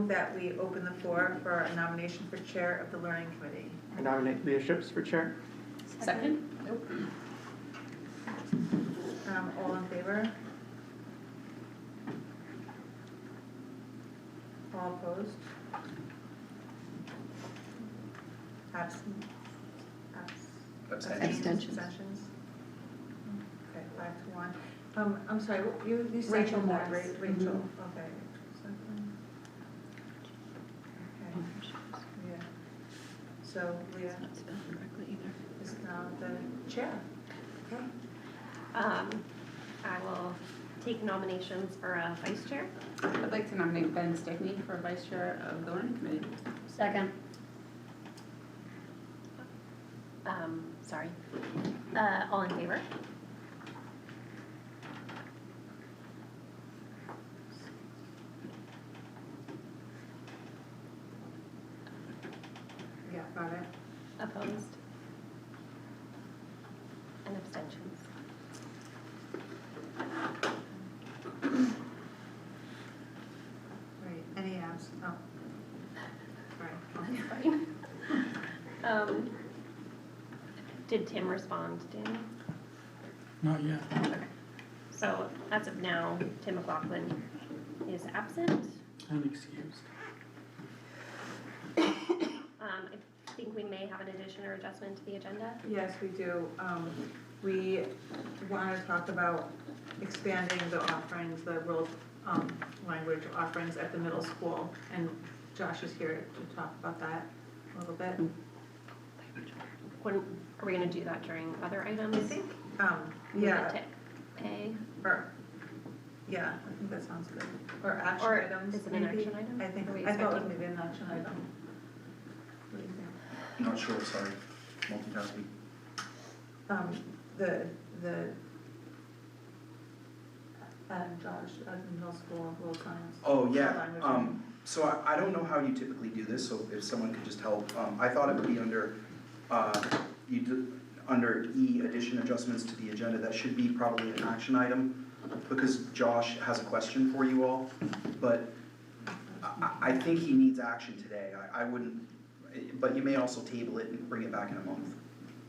move that we open the floor for a nomination for chair of the learning committee. I nominate Leah Ships for chair. Second? Nope. All in favor? All opposed? Absent? Abstentions. Abstentions? Okay, 5-1. I'm sorry, you Rachel seconded that, Morris. Rachel, Mhm. okay. Second. Okay, yeah. So Leah It's not spelled correctly either. is now the chair. Okay. I will take nominations for a vice chair. I'd like to nominate Ben Stickney for vice chair of the learning committee. Second. Sorry. All in favor? Yeah, got it. Opposed? And abstentions? Right, any abs, oh. Sorry. That's fine. Did Tim respond, Danny? Not yet. Okay. So as of now, Tim McLaughlin is absent. Unexcused. I think we may have an addition or adjustment to the agenda. Yes, we do. We want to talk about expanding the offerings, the world language offerings at the middle school. And Josh is here to talk about that a little bit. When, are we gonna do that during other items? I think, Move it yeah, to A, or, yeah, I think that sounds good. Or action Or items, is it an maybe? action item? I think, Are we I thought it was expecting- maybe an action item. What do you think? Not sure, sorry, multitasking. The Josh, at the middle school, world science. Oh, yeah, Language. so I don't know how you typically do this, so if someone could just help. I thought it would be under, under E, addition adjustments to the agenda, that should be probably an action item, because Josh has a question for you all, but I think he needs action today. I wouldn't, but you may also table it and bring it back in a month.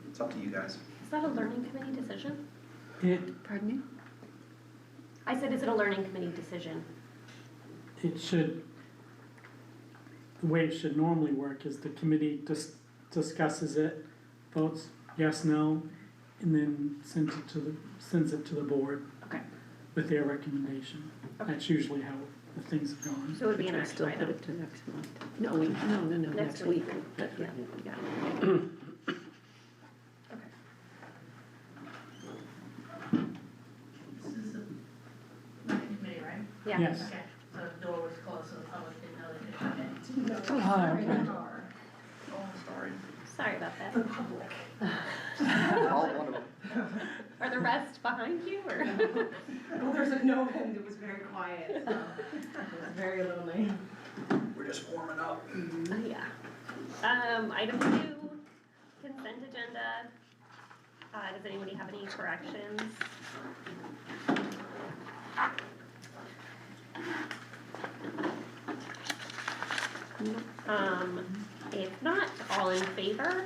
It's up to you guys. Is that a learning committee decision? Pardon me? I said, is it a learning committee decision? It should, the way it should normally work is the committee discusses it, votes yes, no, and then sends it to the board Okay, with their recommendation. Okay. That's usually how the things have gone. so it would be an We'll action still put item. it to next month. No, next Next week. week. That's Yeah. right, yeah. Okay. This is the learning committee, right? Yeah. Yes. Okay, so the door was closed, so the public didn't know they could come in. Ah, okay. Oh, sorry. Sorry about that. The public. All one of them. Are the rest behind you, or? Well, there's a no end, it was very quiet, so it was very lonely. We're just warming up. Yeah. Item 2, consent agenda. Does anybody have any corrections? If not, all in favor?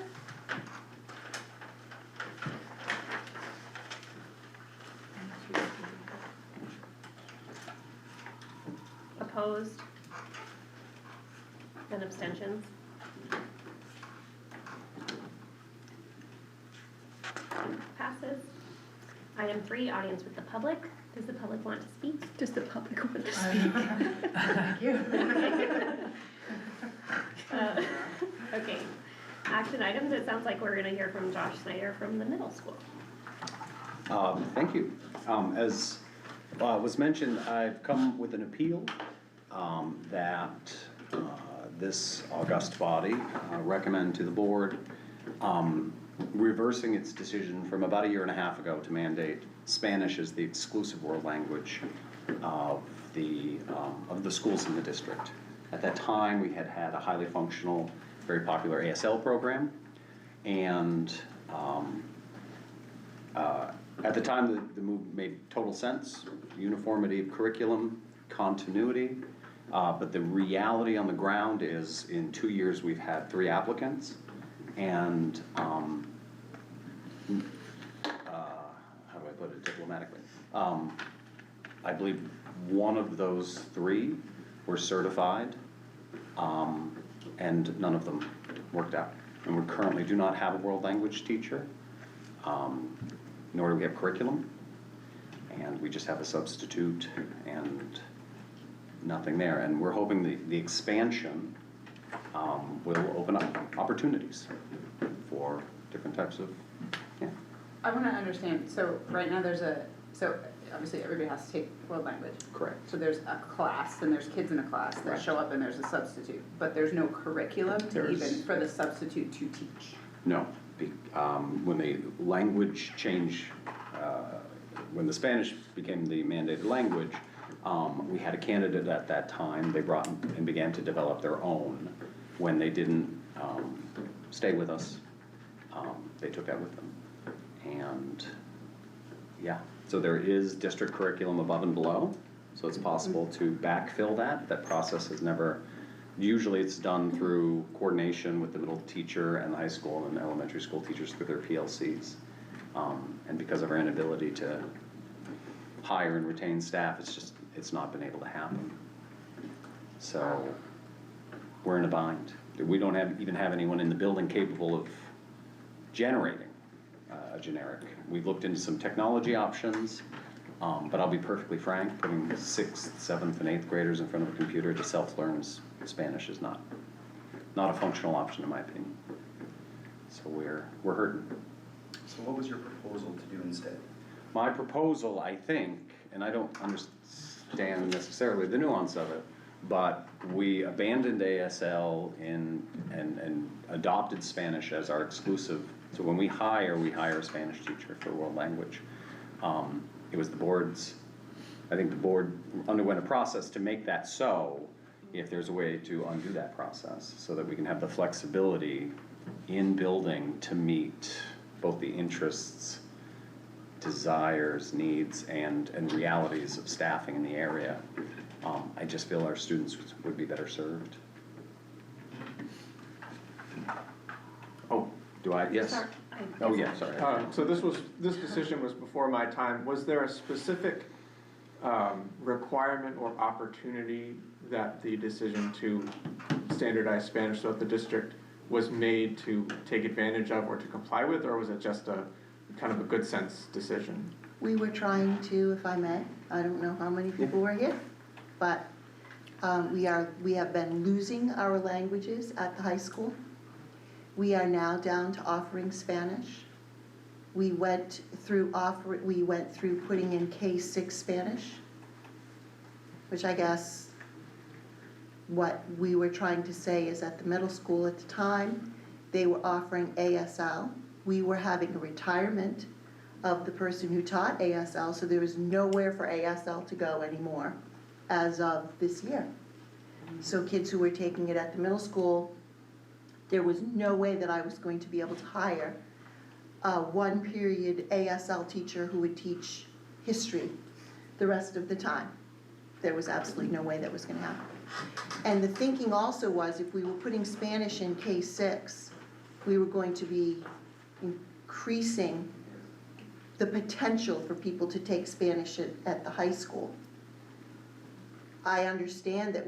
Opposed? And abstentions? Passes. Item 3, audience with the public. Does the public want to speak? Does the public want to speak? Thank you. Okay. Action items, it sounds like we're gonna hear from Josh Snyder from the middle school. Thank you. As was mentioned, I've come with an appeal that this august body recommend to the board reversing its decision from about 1.5 years ago to mandate Spanish as the exclusive world language of the schools in the district. At that time, we had a highly functional, very popular ASL program, and at the time, the move made total sense. Uniformity of curriculum, continuity, But the reality on the ground is, in 2 years, we've had 3 applicants, and, how do I put it diplomatically? I believe one of those 3 were certified, and none of them worked out. And we currently do not have a world language teacher, nor do we have curriculum, and we just have a substitute and nothing there. And we're hoping the expansion will open up opportunities for different types of, yeah. I wanna understand, so right now so obviously everybody has to take world language. Correct. So there's a class, and there's kids in a class that Correct. show up and there's a substitute, but there's no curriculum to There's- even, for the substitute to teach. No, when the language change, when the Spanish became the mandated language, we had a candidate at that time, they brought and began to develop their own. When they didn't stay with us, they took that with them. And, yeah, so there is district curriculum above and below, so it's possible to backfill that. That process has never, usually it's done through coordination with the middle teacher and the high school and elementary school teachers through their PLCs. And because of our inability to hire and retain staff, it's not been able to happen. So, we're in a bind. We don't even have anyone in the building capable of generating a generic. We've looked into some technology options, but I'll be perfectly frank, putting 6th, 7th, and 8th graders in front of a computer to self-learn Spanish is not a functional option in my opinion. So we're hurting. So what was your proposal to do instead? My proposal, I think, and I don't understand necessarily the nuance of it, but we abandoned ASL and adopted Spanish as our exclusive. So when we hire a Spanish teacher for world language. It was the board's, I think the board underwent a process to make that so, if there's a way to undo that process, so that we can have the flexibility in building to meet both the interests, desires, needs, and realities of staffing in the area. I just feel our students would be better served. Oh, do I? Yes? Sorry, Oh, yeah, sorry. So this decision was before my time. Was there a specific requirement or opportunity that the decision to standardize Spanish throughout the district was made to take advantage of or to comply with, or was it just a kind of a good sense decision? We were trying to, if I may, I don't know how many people were here, but we have been losing our languages at the high school. We are now down to offering Spanish. We went through putting in K-6 Spanish, which I guess what we were trying to say is at the middle school at the time, they were offering ASL. We were having a retirement of the person who taught ASL, so there was nowhere for ASL to go anymore as of this year. So kids who were taking it at the middle school, there was no way that I was going to be able to hire a 1-period ASL teacher who would teach history the rest of the time. There was absolutely no way that was gonna happen. And the thinking also was, if we were putting Spanish in K-6, we were going to be increasing the potential for people to take Spanish at the high school. I understand that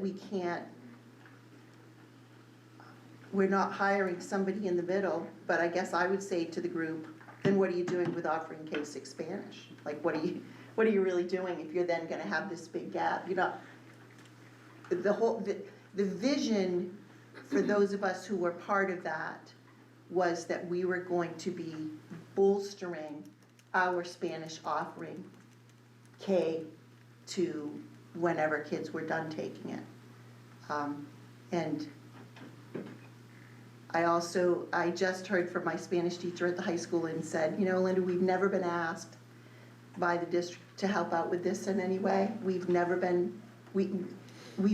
we're not hiring somebody in the middle, but I guess I would say to the group, then what are you doing with offering K-6 Spanish? Like, what are you really doing if you're then gonna have this big gap? You're not, the vision for those of us who were part of that was that we were going to be bolstering our Spanish offering K to whenever kids were done taking it. And I just heard from my Spanish teacher at the high school and said, you know, Linda, we've never been asked by the district to help out with this in any way. We've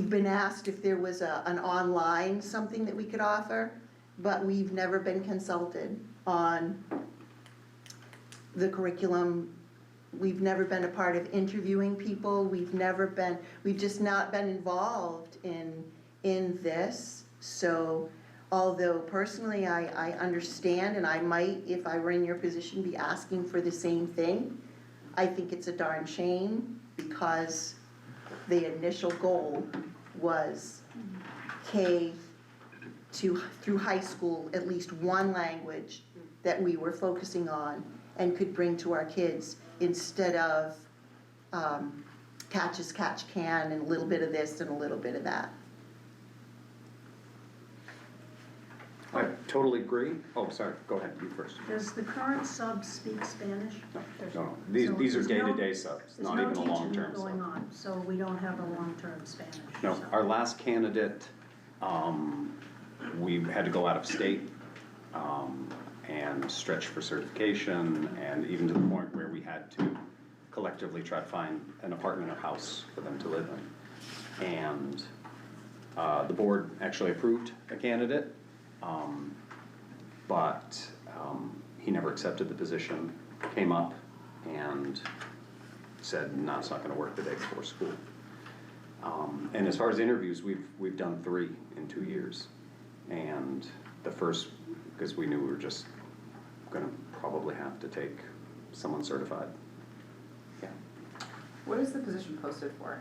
been asked if there was an online something that we could offer, but we've never been consulted on the curriculum we've never been a part of interviewing people, we've just not been involved in this. So although personally I understand, and I might, if I were in your position, be asking for the same thing, I think it's a darn shame because the initial goal was K through high school, at least one language that we were focusing on and could bring to our kids instead of catch as catch can and a little bit of this and a little bit of that. I totally agree. Oh, sorry, go ahead, you first. Does the current sub speak Spanish? No, these So are there's no- day-to-day subs, not even a long-term There's no teaching going sub. on, so we don't have a long-term Spanish. No, so- our last candidate, we had to go out of state, and stretch for certification, and even to the point where we had to collectively try to find an apartment or house for them to live in. And, the board actually approved a candidate, but he never accepted the position, came up and said, no, it's not gonna work the day before school. And as far as interviews, we've done 3 in 2 years. And the first, because we knew we were just gonna probably have to take someone certified. Yeah. What is the position posted for?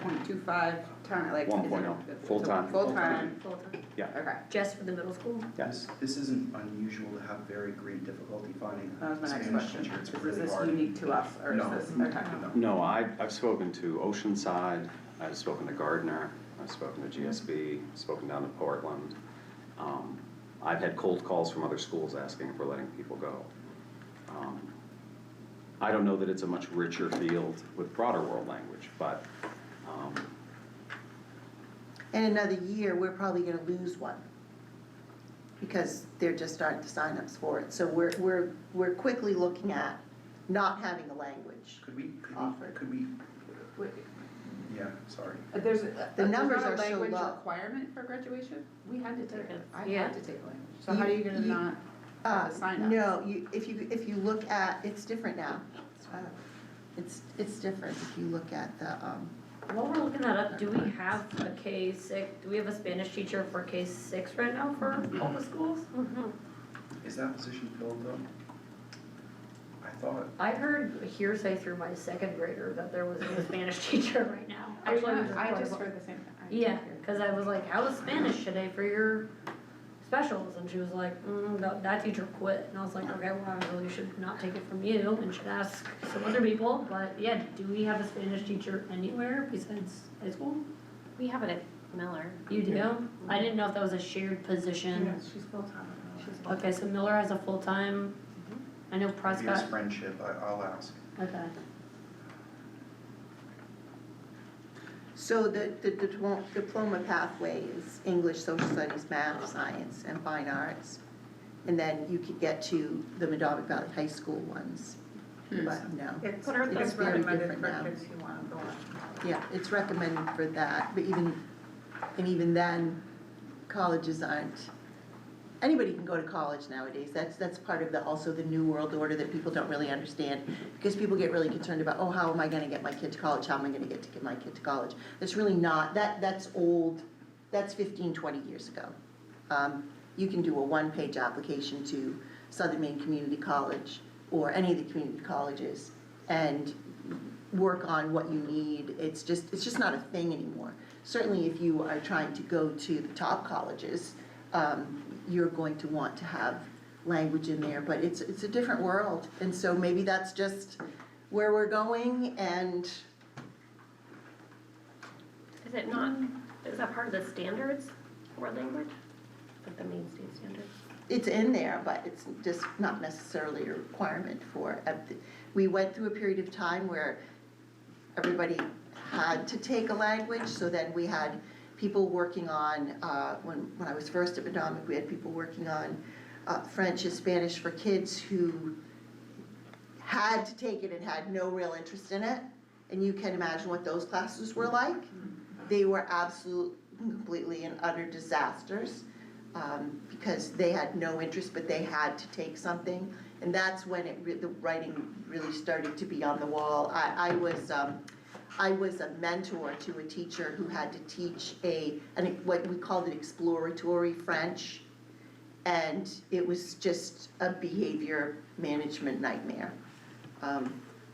0.25 ton, like? 1.0, full-time. Full-time, Full-time, Yeah, okay. just for the middle school? yes. This isn't unusual to have very great difficulty finding That was a my next Spanish question. teacher, it's Is really this hard. unique to us, or is No, this, okay? No, I've spoken to Oceanside, I've spoken to Gardner, I've spoken to GSB, spoken down to Portland. I've had cold calls from other schools asking if we're letting people go. I don't know that it's a much richer field with broader world language, but, In another year, we're probably gonna lose one because there just aren't the signups for it. So we're quickly looking at not having a language. Offered. Could we, Wait, yeah, sorry. There's, The numbers there's are not a so language low. requirement for graduation? We had to take it, I Yeah. had to take language, so how are you gonna not have the sign up? No, if you look at, it's different now. It's different if you look at the, While we're looking that up, do we have a K-6, do we have a Spanish teacher for K-6 right now for all the schools? Is that position filled though? I thought, I heard hearsay through my second grader that there was a Spanish teacher right now. Actually, it was I quite just a- heard the same thing. I Yeah, did hear. cause I was like, how was Spanish today for your specials? And she was like, that teacher quit. And I was like, okay, well, I really should not take it from you and should ask some other people. But yeah, do we have a Spanish teacher anywhere besides high school? We have it at Miller. You do? I didn't know if that was a shared position. Yeah, she's full-time. Okay, so Miller has a full-time, I know maybe it's Prescott, friendship, I'll ask. okay. so the diploma pathway is English, social studies, math, science, and fine arts. And then you could get to the Madowick Valley High School ones, but no. It's, What are It's it's very recommended different for now. kids who wanna go on. Yeah, it's recommended for that, but even then, colleges aren't, anybody can go to college nowadays. That's part of also the new world order that people don't really understand. Because people get really concerned about, oh, how am I gonna get my kid to college? How am I gonna get my kid to college? That's really not, that's old, that's 15, 20 years ago. You can do a one-page application to Southern Maine Community College or any of the community colleges and work on what you need. It's just not a thing anymore. Certainly if you are trying to go to the top colleges, you're going to want to have language in there, but it's a different world. And so maybe that's just where we're going, and Is it not, is that part of the standards for language? Like the Maine State standards? it's in there, but it's just not necessarily a requirement for, we went through a period of time where everybody had to take a language, so then we had people working on, when I was first at Madomic, we had people working on French and Spanish for kids who had to take it and had no real interest in it. And you can imagine what those classes were like. They were absolute, completely and utter disasters, because they had no interest, but they had to take something. And that's when the writing really started to be on the wall. I was a mentor to a teacher who had to teach what we called it exploratory French. And it was just a behavior management nightmare.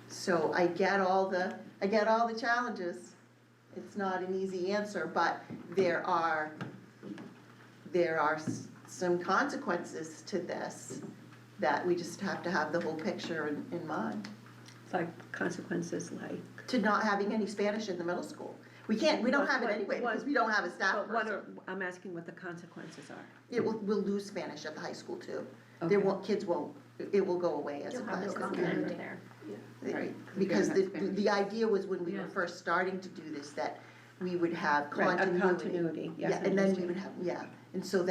So I get all the challenges. It's not an easy answer, but there are some consequences to this that we just have to have the whole picture in mind. It's like consequences like. To not having any Spanish in the middle school. We don't have it anyway because we don't have a staff But what person. I'm asking what the consequences are. We'll lose Spanish at the high school too. Okay. It will go away as a You'll have class. no continuity there. Right. Because Because we haven't had the idea was when we were Yeah. first starting to do this, that we would have Right, a continuity. continuity, yes, Yeah, I and then we understand. would have, and so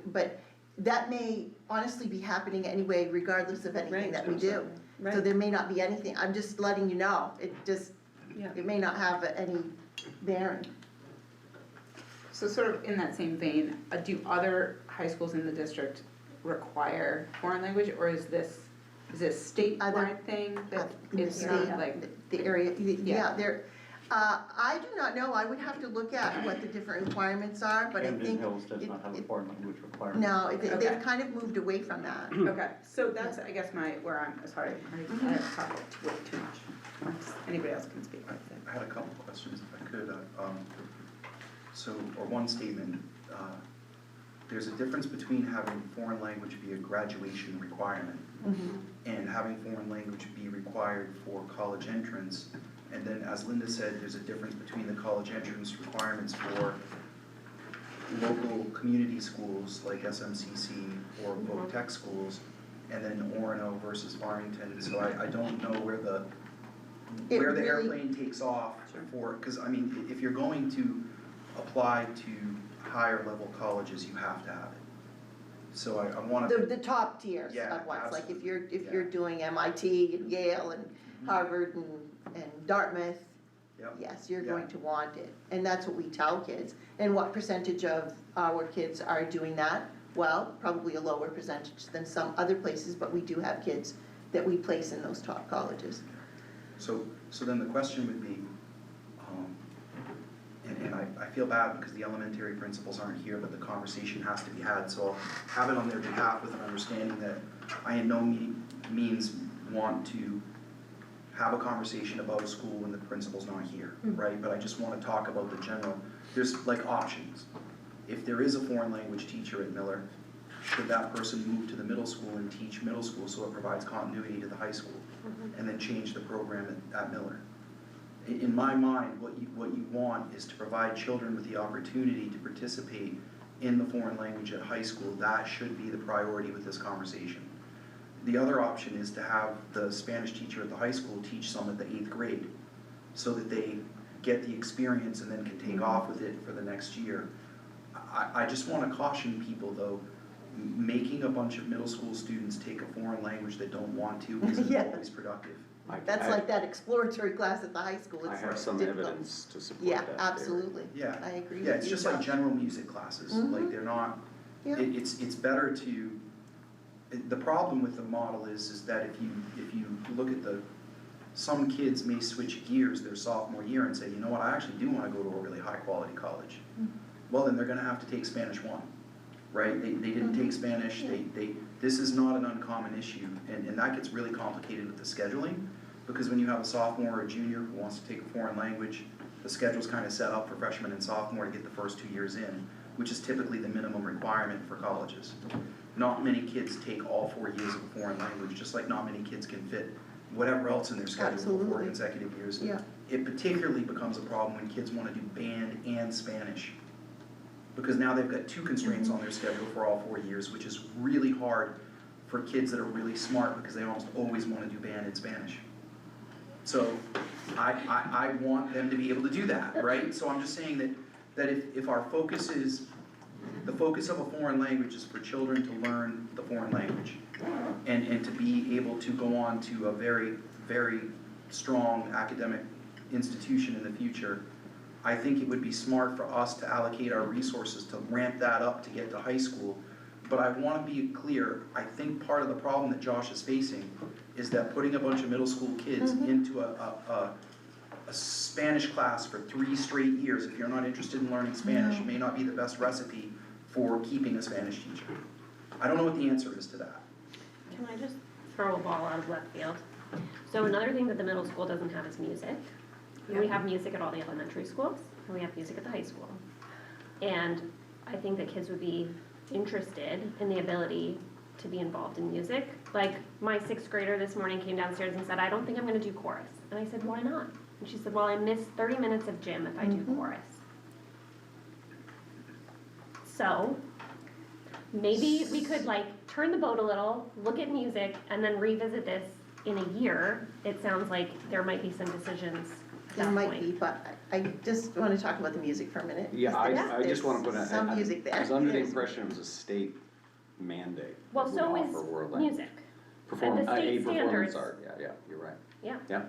but that may honestly be happening anyway, regardless of anything Right. that we do. So Right. there may not be anything, I'm just letting you know, Yeah. it may not have any bearing. So sort of in that same vein, do other high schools in the district require foreign language, or is this statewide thing that it's State, not like? the area, Yeah. I do not know, I would have to look at what the different requirements are, but I think. Camden Hills does not have a foreign language requirement. No, Okay. they've kind of moved away from that. Okay, so that's, I guess, where I'm, sorry, I have talked way too much. Anybody else can speak. I had a couple of questions if I could. Or one statement. There's a difference between having foreign language be a graduation requirement and having foreign language be required for college entrance. And then, as Linda said, there's a difference between the college entrance requirements for local community schools like SMCC or Voc Tech schools, and then Orono versus Farmington. So I don't know where the airplane takes off for, because I mean, if you're going to apply to higher level colleges, you have to have it. So I want to. The top tiers Yeah, of ones, like if absolutely. you're doing MIT and Yale and Harvard and Dartmouth, Yep. yes, you're going to want it. And that's what we tell kids. And what percentage of our kids are doing that? Well, probably a lower percentage than some other places, but we do have kids that we place in those top colleges. So then the question would be, and I feel bad because the elementary principals aren't here, but the conversation has to be had, so I'll have it on their behalf with an understanding that I in no means want to have a conversation about a school when the principal's not here, right? But I just want to talk about the general, there's like options. If there is a foreign language teacher at Miller, should that person move to the middle school and teach middle school so it provides continuity to the high school? And then change the program at Miller? In my mind, what you want is to provide children with the opportunity to participate in the foreign language at high school. That should be the priority with this conversation. The other option is to have the Spanish teacher at the high school teach some at the 8th grade so that they get the experience and then can take off with it for the next year. I just want to caution people though, making a bunch of middle school students take a foreign language that don't want to isn't Yeah. always productive. That's like that exploratory class at the high school. I It's have some difficult. evidence to support Yeah, that theory. absolutely. Yeah. I agree with Yeah, it's you, just like Josh. general music classes, like they're not, Yeah. it's better to, the problem with the model is that if you look at some kids may switch gears their sophomore year and say, you know what, I actually do wanna go to a really high quality college. Well, then they're gonna have to take Spanish 1, right? They didn't take Spanish, this is not an uncommon issue, and that gets really complicated with the scheduling, because when you have a sophomore or a junior who wants to take a foreign language, the schedule's kind of set up for freshman and sophomore to get the first 2 years in, which is typically the minimum requirement for colleges. Not many kids take all 4 years of a foreign language, just like not many kids can fit whatever else in their schedule for 4 Absolutely. consecutive years. Yeah. It particularly becomes a problem when kids want to do band and Spanish, because now they've got 2 constraints on their schedule for all 4 years, which is really hard for kids that are really smart because they almost always want to do band and Spanish. So I want them to be able to do that, right? So I'm just saying that if our focus is, the focus of a foreign language is for children to learn the foreign language and to be able to go on to a very, very strong academic institution in the future, I think it would be smart for us to allocate our resources to ramp that up to get to high school, but I wanna be clear, I think part of the problem that Josh is facing is that putting a bunch of middle school kids into a Spanish class for 3 straight years, if you're not interested in learning Spanish, may not be the best recipe for keeping a Spanish teacher. I don't know what the answer is to that. Can I just throw a ball out of left field? So another thing that the middle school doesn't have is music. And we have music at all the elementary schools, and we have music at the high school. And I think that kids would be interested in the ability to be involved in music. Like, my 6th grader this morning came downstairs and said, I don't think I'm gonna do chorus. And I said, why not? And she said, well, I miss 30 minutes of gym if I do chorus. So, maybe we could like turn the boat a little, look at music, and then revisit this in a year. It sounds like there might be some decisions at There that might point. be, but I just wanna talk about the music for a minute. Yeah, I just wanna put There's a, some music there. I was under the There's- impression it was a state mandate. Well, that would so offer world is language. music. Perform, And the state a performance standards. art, yeah, you're right. Yeah. Yeah,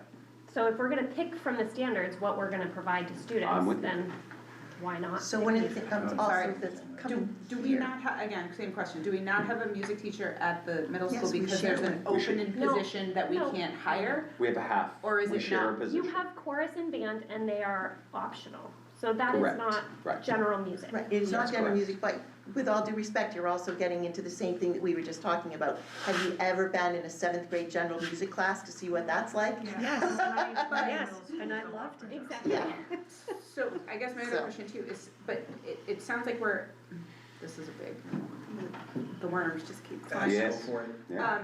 So if we're gonna pick from the standards what we're gonna provide to I'm students, with you. then why not? So pick one of music? the things Sorry. also that's Do, coming do we here. not have, again, same question, do we not have a music teacher at the middle Yes, school we because share there's an one. We should- open No, position that we no. can't hire? we have a half, Or is we it share a not? position. You have chorus and band, and they are optional. So that is Correct. not Right. general music. Right, it is not That's general correct. music, but with all due respect, you're also getting into the same thing that we were just talking about. Have you ever been in a 7th grade general music class to see what that's like? Yes, yes, and I loved it. Exactly. Yeah. So I guess my other So- question too is, but it sounds like we're, this is a big, the worms just keep Guys, flying. go Yes. for it. Yeah.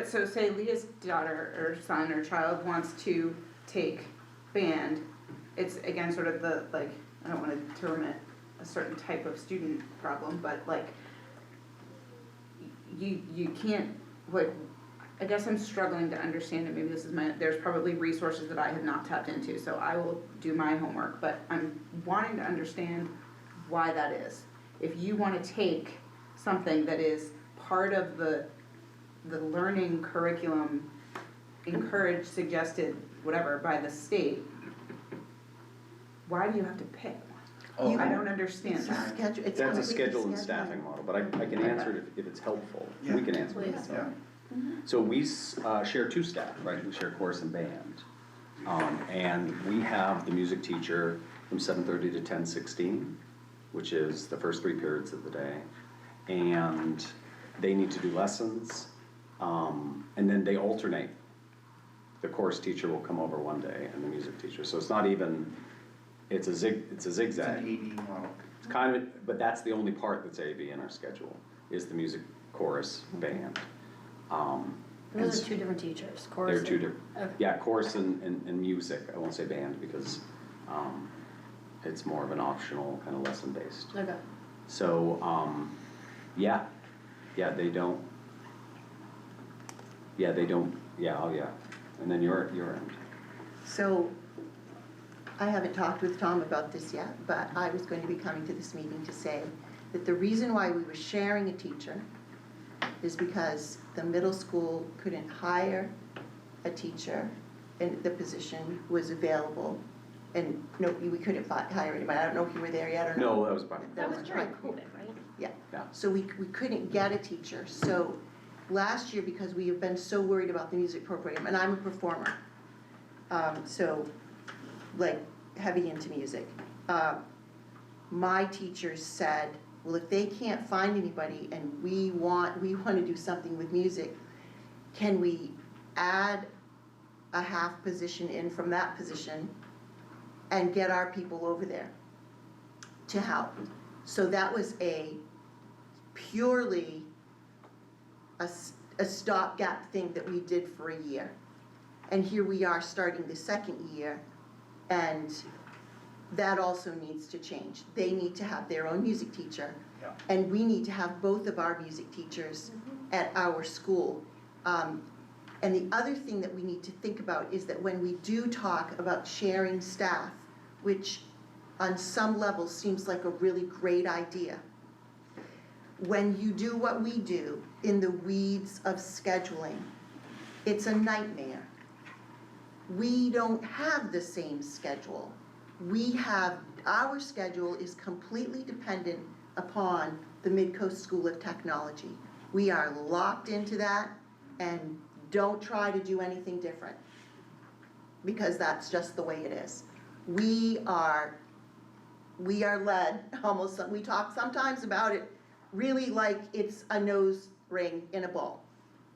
So say Leah's daughter or son or child wants to take band, it's again sort of the, like, I don't wanna term it a certain type of student problem, but like, you can't, like, I guess I'm struggling to understand, and maybe this is there's probably resources that I have not tapped into, so I will do my homework, but I'm wanting to understand why that is. If you wanna take something that is part of the learning curriculum, encouraged, suggested, whatever, by the state, why do you have to pick one? Oh, I don't understand It's a that. schedule, it's That's a completely schedule and scheduling. staffing model, but I can answer it if it's helpful. Yeah. We can answer it. Please. Yeah. So we share 2 staff, right? We share chorus and band. And we have the music teacher from 7:30 to 10:16, which is the first 3 periods of the day. And they need to do lessons, and then they alternate. The chorus teacher will come over one day and the music teacher, so it's not even, it's a zigzag. It's an AV model. It's kind of, but that's the only part that's AV in our schedule, is the music, chorus, band. Those are 2 different teachers, chorus. They're 2 and- different, Okay. yeah, chorus and music, I won't say band because, it's more of an optional kind of lesson based. Okay. So, yeah, they don't, yeah, oh yeah, and then your end. So, I haven't talked with Tom about this yet, but I was going to be coming to this meeting to say that the reason why we were sharing a teacher is because the middle school couldn't hire a teacher and the position was available. And no, we couldn't hire anybody. I don't know if you were there yet or not. No, that was fine. That was during right. COVID, right? Yeah. Yeah. So we couldn't get a teacher. So last year, because we have been so worried about the music program, and I'm a performer, so like heavy into music, my teachers said, well, if they can't find anybody and we want to do something with music, can we add a half position in from that position and get our people over there to help? So that was purely a stopgap thing that we did for a year. And here we are starting the 2nd year, and that also needs to change. They need to have their own music teacher, Yeah. and we need to have both of our music teachers at our school. And the other thing that we need to think about is that when we do talk about sharing staff, which on some levels seems like a really great idea, when you do what we do in the weeds of scheduling, it's a nightmare. We don't have the same schedule. Our schedule is completely dependent upon the Mid-Coast School of Technology. We are locked into that and don't try to do anything different, because that's just the way it is. We are led almost, we talk sometimes about it really like it's a nose ring in a bowl,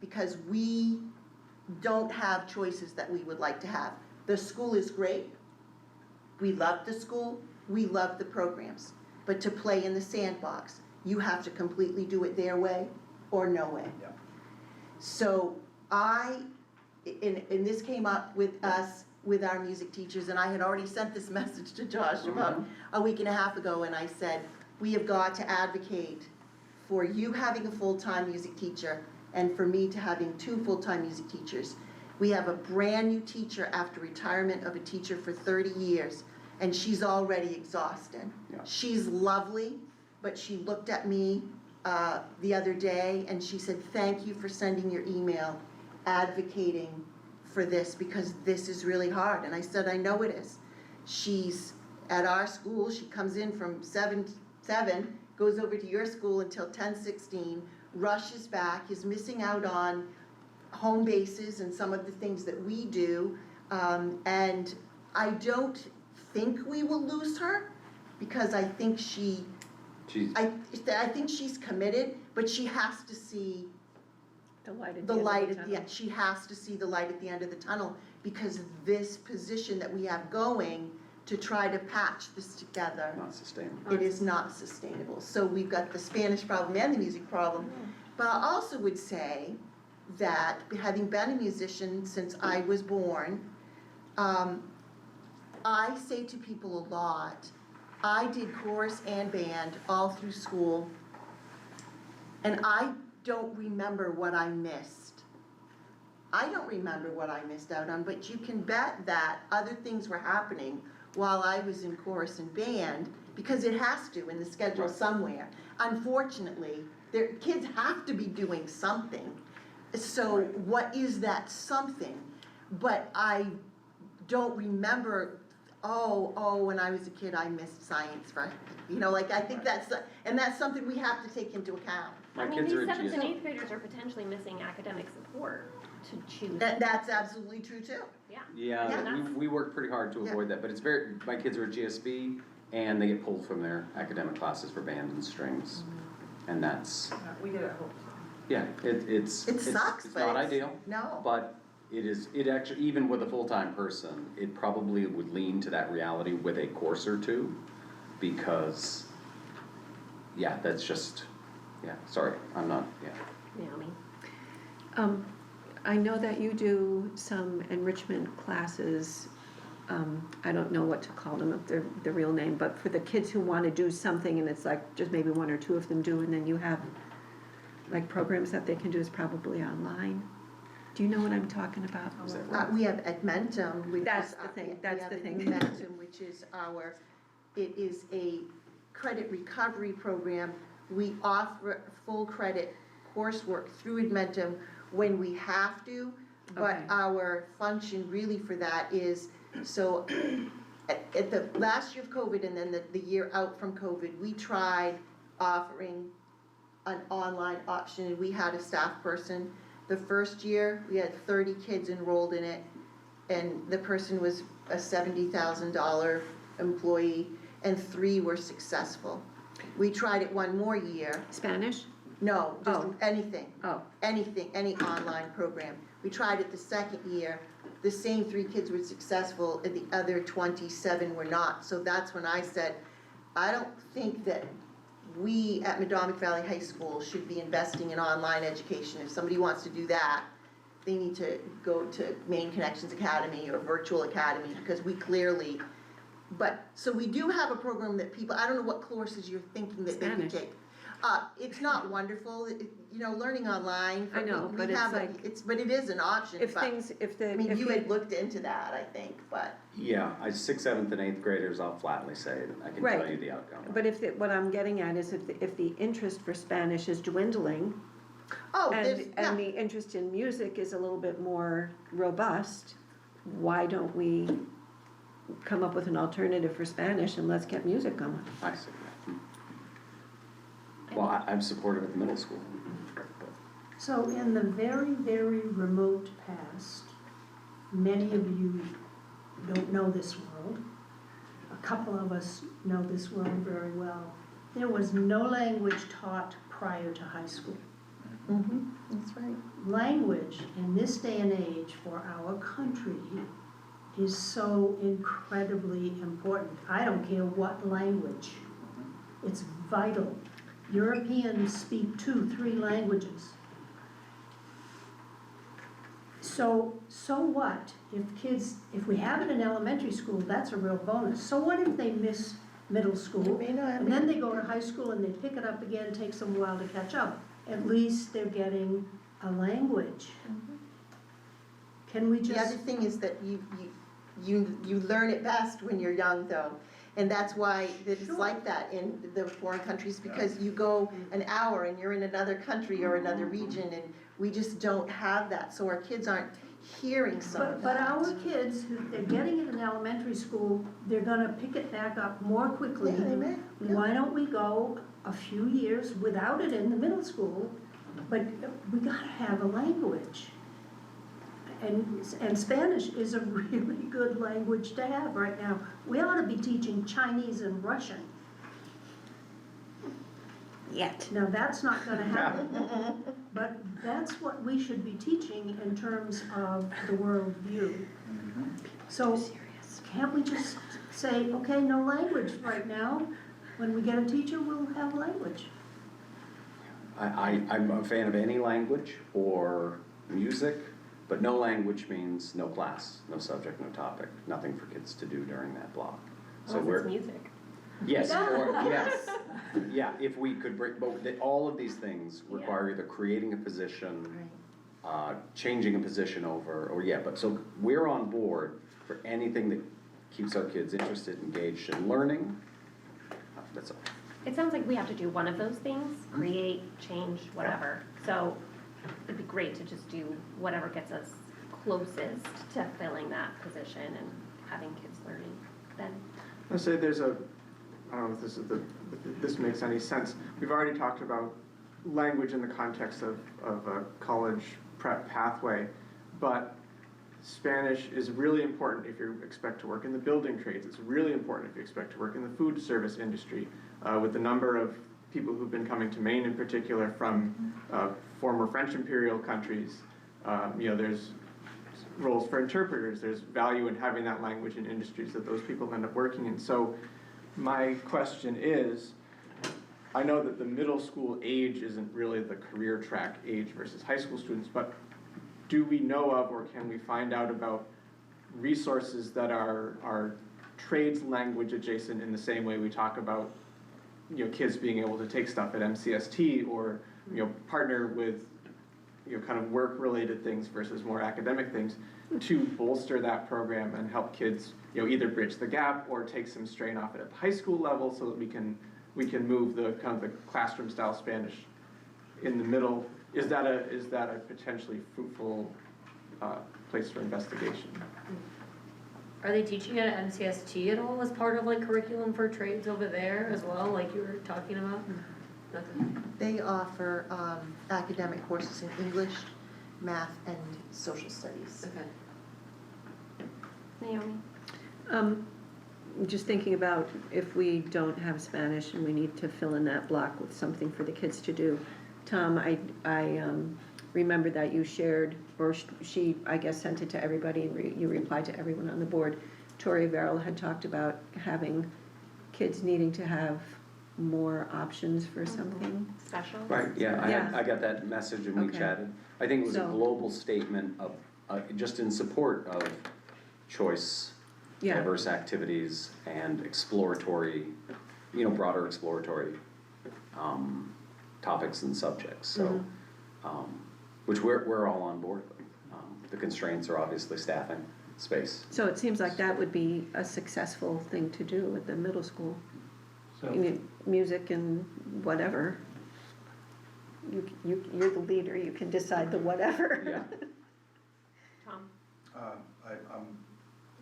because we don't have choices that we would like to have. The school is great, we love the school, we love the programs, but to play in the sandbox, you have to completely do it their way or no way. Yeah. So and this came up with us, with our music teachers, and I had already sent this message to Josh about a week and a half ago, and I said, we have got to advocate for you having a full-time music teacher and for me to having 2 full-time music teachers. We have a brand-new teacher after retirement of a teacher for 30 years, and she's already exhausted. Yeah. She's lovely, but she looked at me the other day and she said, thank you for sending your email advocating for this, because this is really hard. And I said, I know it is. She's at our school, she comes in from 7, goes over to your school until 10:16, rushes back, is missing out on home bases and some of the things that we do. And I don't think we will lose her, because I think I think she's committed, but she has to see The light at the the end light of the at the tunnel. end. She has to see the light at the end of the tunnel, because this position that we have going to try to patch this together, Not sustainable. it is not sustainable. So we've got the Spanish problem and the music problem. But I also would say that, having been a musician since I was born, I say to people a lot, I did chorus and band all through school, and I don't remember what I missed. I don't remember what I missed out on, but you can bet that other things were happening while I was in chorus and band, because it has to in the schedule somewhere. Unfortunately, kids have to be doing something. So what is that something? But I don't remember, when I was a kid, I missed science, right? I think that's something we have to take into account. My I mean, kids these are at 7th and GS 8th graders are potentially missing academic support to choose. That's absolutely true too. Yeah. Yeah, we work pretty hard to avoid that, but my kids are at GSB, and they get pulled from their academic classes for band and strings, and that's, We did at Hope. yeah, it's. It sucks, It's but not ideal, No. but it actually, even with a full-time person, it probably would lean to that reality with a course or two, because, yeah, that's just, sorry, I'm not, Naomi. I know that you do some enrichment classes, I don't know what to call them, if they're the real name, but for the kids who wanna do something and it's like just maybe 1 or 2 of them do, and then you have like programs that they can do is probably online. Do you know what I'm talking about? Is that right? We have Edmentum, which is. That's the thing, that's the thing. We have Edmentum, which is it is a credit recovery program. We offer full credit coursework through Edmentum when we have to, but Okay. our function really for that is, so at the last year of COVID and then the year out from COVID, we tried offering an online option, and we had a staff person. The first year, we had 30 kids enrolled in it, and the person was a $70,000 employee, and 3 were successful. We tried it one more year. Spanish? No, just Oh. anything. Oh. Anything, any online program. We tried it the second year, the same 3 kids were successful, and the other 27 were not. So that's when I said, I don't think that we at Madomic Valley High School should be investing in online education. If somebody wants to do that, they need to go to Maine Connections Academy or Virtual Academy, because we clearly, so we do have a program that people, I don't know what courses you're thinking that they could Spanish. take. It's not wonderful, learning online. I know, we but it's have like- but it is an option, If but, if the. I mean, if you the- had looked into that, I think, but. Yeah, 6th, 7th, and 8th graders, I'll flatly say, I can tell Right. you the outcome. But what I'm getting at is if the interest for Spanish is dwindling, and the interest in music is a little bit more robust, why don't we come up with an alternative for Spanish and let's get music going? I see, Well, I'm supportive at the middle school. So in the very, very remote past, many of you don't know this world. A couple of us know this world very well. There was no language taught prior to high school. That's right. Language in this day and age for our country is so incredibly important. I don't care what language. It's vital. Europeans speak 2-3 languages. So what if we have it in elementary school, that's a real bonus. So what if they miss middle school? And then they go to high school and they pick it up again, it takes them a while to catch up. At least they're getting a language. Can we The other just, thing is that you learn it best when you're young, though. And that's why it's Sure. like that in the foreign countries, because you go an hour and you're in another country or another region, and we just don't have that, so our kids aren't hearing some of but that. our kids, they're getting it in elementary school, they're gonna pick it back up more quickly. Yeah, they may, yeah. Why don't we go a few years without it in the middle school, but we gotta have a language. And Spanish is a really good language to have right now. We ought to be teaching Chinese and Russian. Yet. Now, that's not gonna happen, but that's what we should be teaching in terms of the world view. So, can't we just say, okay, no language right now, when we get a teacher, we'll have language. I'm a fan of any language or music, but no language means no class, no subject, no topic, nothing for kids to do during that block. So Unless it's music. Yes, or, yes, yeah, if we could break, but all of these things require either creating a position, changing a position over, or but so we're on board for anything that keeps our kids interested, engaged, and learning. That's all. It sounds like we have to do one of those things, create, change, whatever. So it'd be great to just do whatever gets us closest to filling that position and having kids learning then. Let's say I don't know if this makes any sense. We've already talked about language in the context of a college prep pathway, but Spanish is really important if you expect to work in the building trades. It's really important if you expect to work in the food service industry. With the number of people who've been coming to Maine in particular from former French imperial countries, there's roles for interpreters. There's value in having that language in industries that those people end up working in. So my question is, I know that the middle school age isn't really the career track age versus high school students, but do we know of or can we find out about resources that are trades language adjacent in the same way we talk about kids being able to take stuff at MCST or partner with kind of work related things versus more academic things to bolster that program and help kids either bridge the gap or take some strain off it at the high school level so that we can move the kind of the classroom style Spanish in the middle. Is that a potentially fruitful place for investigation? Are they teaching it at MCST at all as part of like curriculum for trades over there as well, like you were talking about? Nothing. They offer academic courses in English, math, and social studies. Okay. Naomi? Just thinking about if we don't have Spanish and we need to fill in that block with something for the kids to do. Tom, I remember that you shared, or she, I guess, sent it to everybody and you replied to everyone on the board. Tori Verrill had talked about having kids needing to have more options for something. Special? Right, Yeah. I got that message and we Okay. chatted. I think it was a So- global statement of, just in support of choice, Yeah. diverse activities, and exploratory, broader exploratory topics and subjects, so, which we're all on board with. The constraints are obviously staffing, space. So it seems like that would be a successful thing to do at the middle school. So, Music and whatever. You're the leader, you can decide the whatever. Yeah. Tom? I'm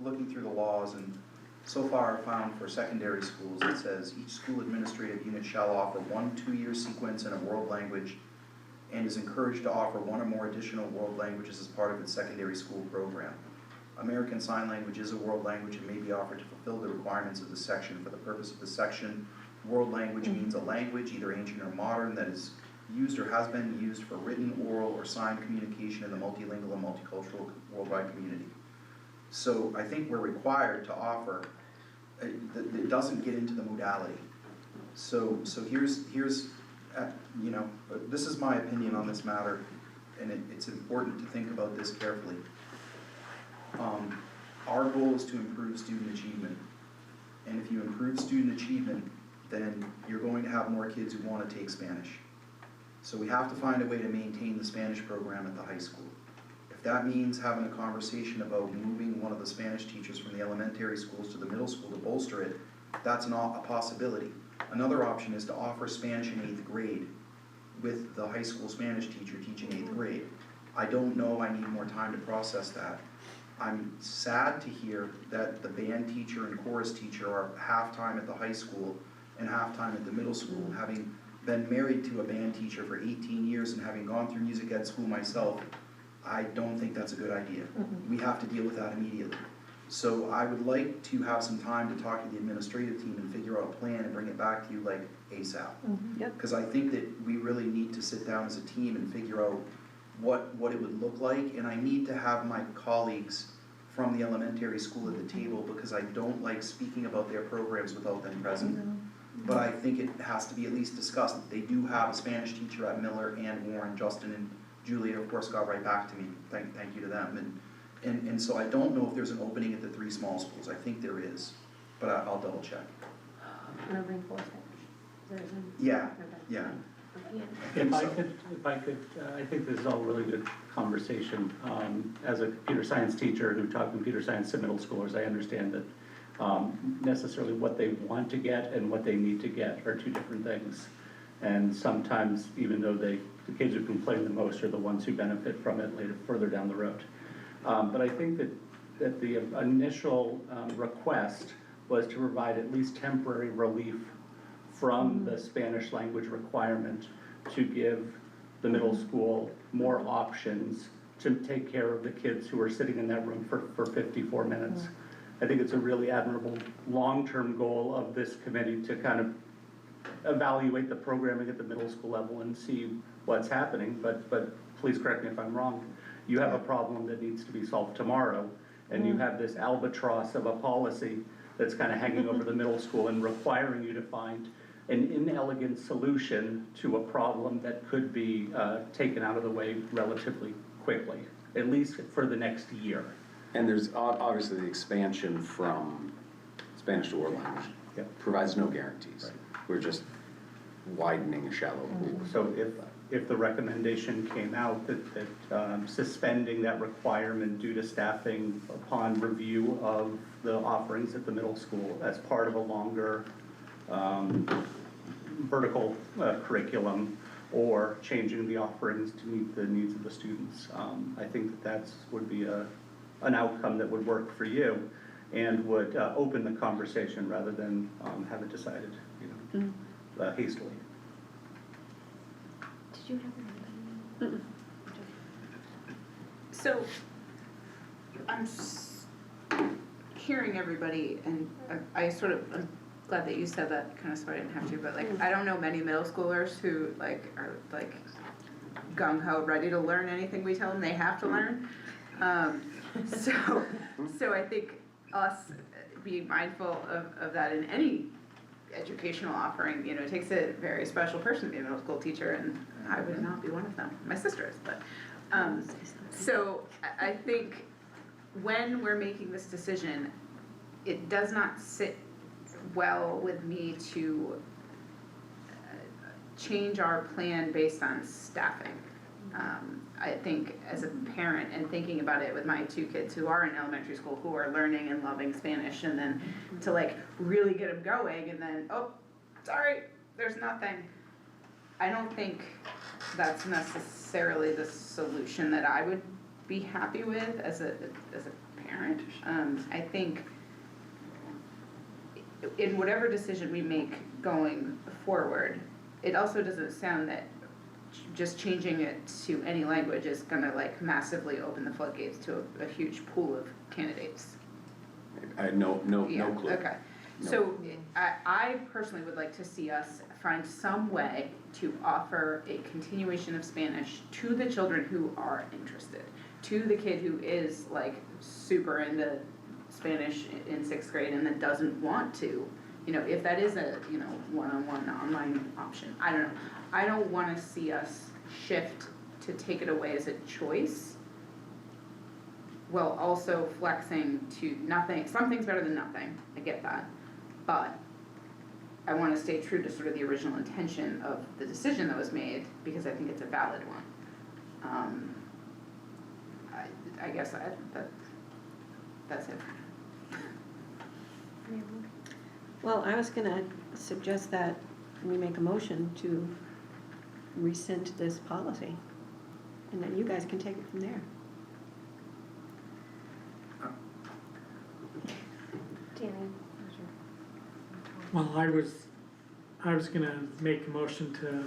looking through the laws, and So far, I found for secondary schools, it says each school administrative unit shall offer 1 2-year sequence in a world language and is encouraged to offer 1 or more additional world languages as part of its secondary school program. American Sign Language is a world language and may be offered to fulfill the requirements of this section. For the purpose of this section, world language means a language, either ancient or modern, that is used or has been used for written, oral, or signed communication in the multilingual and multicultural worldwide community. So I think we're required to offer, it doesn't get into the modality. So here's you know, this is my opinion on this matter, and it's important to think about this carefully. Our goal is to improve student achievement. And if you improve student achievement, then you're going to have more kids who want to take Spanish. So we have to find a way to maintain the Spanish program at the high school. If that means having a conversation about moving one of the Spanish teachers from the elementary schools to the middle school to bolster it, that's not a possibility. Another option is to offer Spanish in 8th grade with the high school Spanish teacher teaching 8th grade. I don't know, I need more time to process that. I'm sad to hear that the band teacher and chorus teacher are half-time at the high school and half-time at the middle school. Having been married to a band teacher for 18 years and having gone through music ed school myself, I don't think that's a good idea. We have to deal with that immediately. So I would like to have some time to talk to the administrative team and figure out a plan and bring it back to you like ASAP. Yep. Because I think that we really need to sit down as a team and figure out what it would look like, and I need to have my colleagues from the elementary school at the table because I don't like speaking about their programs without them present. But I think it has to be at least discussed. They do have a Spanish teacher at Miller and Warren. Justin and Julia, of course, got right back to me. Thank you to them. And so I don't know if there's an opening at the 3 small schools. I think there is, but I'll double check. Yeah. If I could, I think this is all really good conversation. As a computer science teacher who taught computer science to middle schoolers, I understand that necessarily what they want to get and what they need to get are 2 different things. And sometimes, even though the kids who complain the most are the ones who benefit from it later, further down the road. But I think that the initial request was to provide at least temporary relief from the Spanish language requirement to give the middle school more options to take care of the kids who are sitting in that room for 54 minutes. I think it's a really admirable long-term goal of this committee to kind of evaluate the programming at the middle school level and see what's happening, but please correct me if I'm wrong. You have a problem that needs to be solved tomorrow, and you have this albatross of a policy that's kind of hanging over the middle school and requiring you to find an inelegant solution to a problem that could be taken out of the way relatively quickly, at least for the next year. And there's obviously the expansion from Spanish to world language. Yep. Provides no guarantees. Right. We're just widening a shallow pool. So if the recommendation came out that suspending that requirement due to staffing upon review of the offerings at the middle school as part of a longer vertical curriculum, or changing the offerings to meet the needs of the students, I think that would be an outcome that would work for you and would open the conversation rather than have it decided, hastily. Did you have anybody? So, I'm hearing everybody, and I'm glad that you said that, kind of so I didn't have to, but I don't know many middle schoolers who are gung ho, ready to learn anything we tell them they have to learn. So I think us being mindful of that in any educational offering, it takes a very special person to be a middle school teacher, and I would not be one of them. My sister is, but so I think when we're making this decision, it does not sit well with me to change our plan based on staffing. I think as a parent and thinking about it with my 2 kids who are in elementary school who are learning and loving Spanish, and then to really get them going, and then, oh, sorry, there's nothing. I don't think that's necessarily the solution that I would be happy with as a parent. I think in whatever decision we make going forward, it also doesn't sound that just changing it to any language is gonna like massively open the floodgates to a huge pool of candidates. I had no Yeah, clue. okay. So I personally would like to see us find some way to offer a continuation of Spanish to the children who are interested. To the kid who is like super into Spanish in 6th grade and then doesn't want to, you know, if that is a, you know, one-on-one online option, I don't know. I don't wanna see us shift to take it away as a choice, while also flexing to nothing, something's better than nothing, I get that. But I wanna stay true to sort of the original intention of the decision that was made, because I think it's a valid one. I guess that's it. Well, I was gonna suggest that we make a motion to rescind this policy, and then you guys can take it from there. Danny, Well, I was gonna make a motion to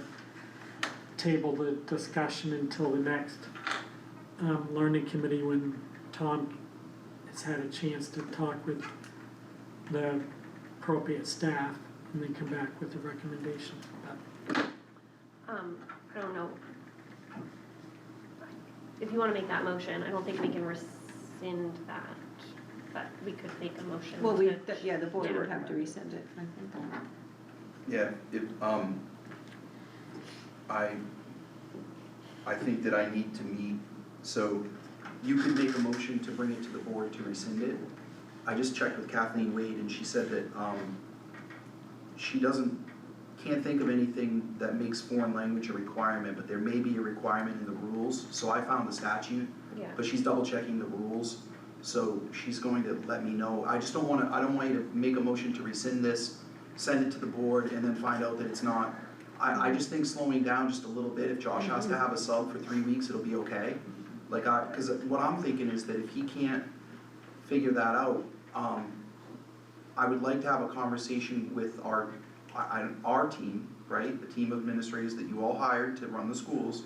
table the discussion until the next, learning committee when Tom has had a chance to talk with the appropriate staff and then come back with a recommendation. I don't know. If you wanna make that motion, I don't think we can rescind that, but we could make a motion Well, to. yeah, the board Yeah. would have to rescind it, I think. Yeah, I think that I need to meet, so you could make a motion to bring it to the board to rescind it. I just checked with Kathleen Wade and she said that, she can't think of anything that makes foreign language a requirement, but there may be a requirement in the rules, so I found the statute. Yeah. But she's double checking the rules, so she's going to let me know. I don't want you to make a motion to rescind this, send it to the board, and then find out that it's not. I just think slowing down just a little bit, if Josh has to have a sub for 3 weeks, it'll be okay. Like, cause what I'm thinking is that if he can't figure that out, I would like to have a conversation with our team, right? The team of administrators that you all hired to run the schools,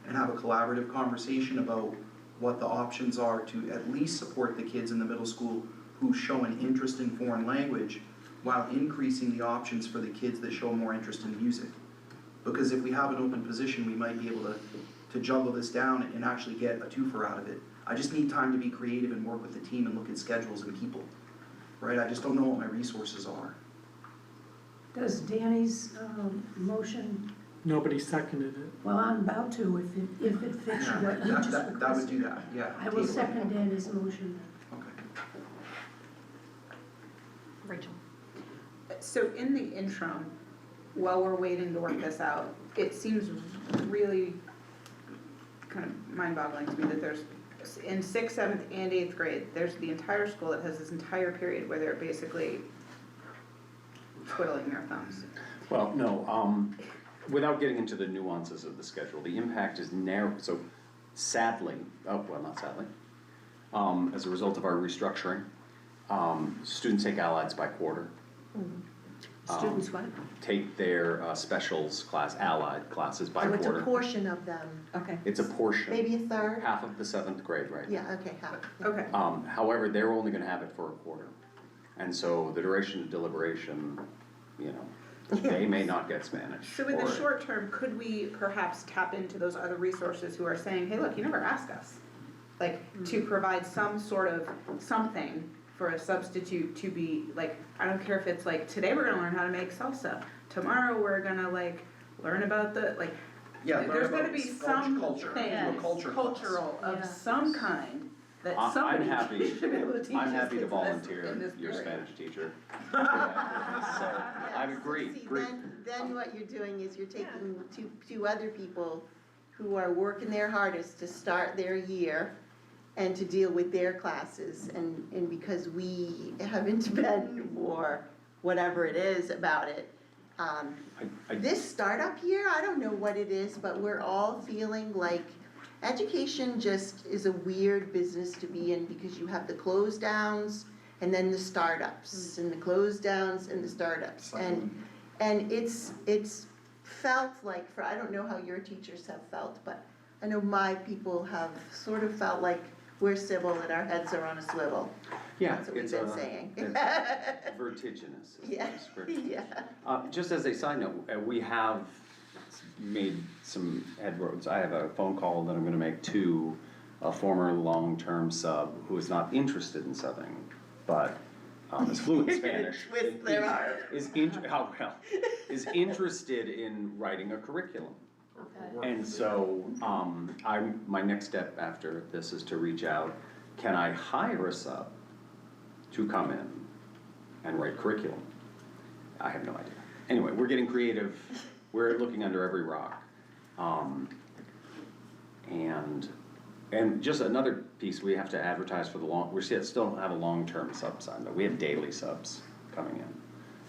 and have a collaborative conversation about what the options are to at least support the kids in the middle school who show an interest in foreign language, while increasing the options for the kids that show more interest in music. Because if we have an open position, we might be able to juggle this down and actually get a twofer out of it. I just need time to be creative and work with the team and look at schedules and people, right? I just don't know what my resources are. Does Danny's, motion, Nobody seconded it. well, I'm about to, if it fits what you just requested. That would do that, yeah. I will second Danny's motion. Okay. Rachel. So in the interim, while we're waiting to work this out, it seems really kind of mind-boggling to me that there's, in 6th, 7th, and 8th grade, there's the entire school that has this entire period where they're basically twiddling their thumbs. Well, no, without getting into the nuances of the schedule, the impact is narrow, so sadly, not sadly, as a result of our restructuring, students take allieds by quarter. Students what? Take their specials class, allied classes by So quarter. it's a portion of them, Okay. It's a portion, maybe a third? half of the 7th grade, right? Yeah, okay, half. Okay. However, they're only gonna have it for a quarter. And so the duration of deliberation, you know, they may not get Spanish. So in the or- short term, could we perhaps tap into those other resources who are saying, hey, look, you never asked us? Like, to provide some sort of something for a substitute to be, like, I don't care if it's like, today we're gonna learn how to make salsa, tomorrow we're gonna like, learn about the, like, Yeah, learn there's about gonna be some culture, thing, do a culture class. cultural of Yeah. some kind, that I'm somebody happy- should be able to teach I'm these happy to kids volunteer in this your period. Spanish teacher. So, I agree, See, agree. then what you're doing is you're taking two other people who are working their hardest to start their year and to deal with their classes, and because we haven't been, or whatever it is about it. This startup year, I don't know what it is, but we're all feeling like education just is a weird business to be in, because you have the close downs, and then the startups, and the close downs and the startups. And it's felt like, I don't know how your teachers have felt, but I know my people have sort of felt like we're civil and our heads are on a swivel. Yeah, That's what we've it's been saying. it's vertiginous is the Yeah, description. yeah. Just as a side note, we have made some headroads. I have a phone call that I'm gonna make to a former long-term sub who is not interested in subbing, but is fluent in Spanish. Twist their arm. Is interested in writing a curriculum. Okay. And so, my next step after this is to reach out, can I hire a sub to come in and write curriculum? I have no idea. Anyway, we're getting creative, we're looking under every rock. And just another piece, we have to advertise for we still have a long-term sub side, but we have daily subs coming in.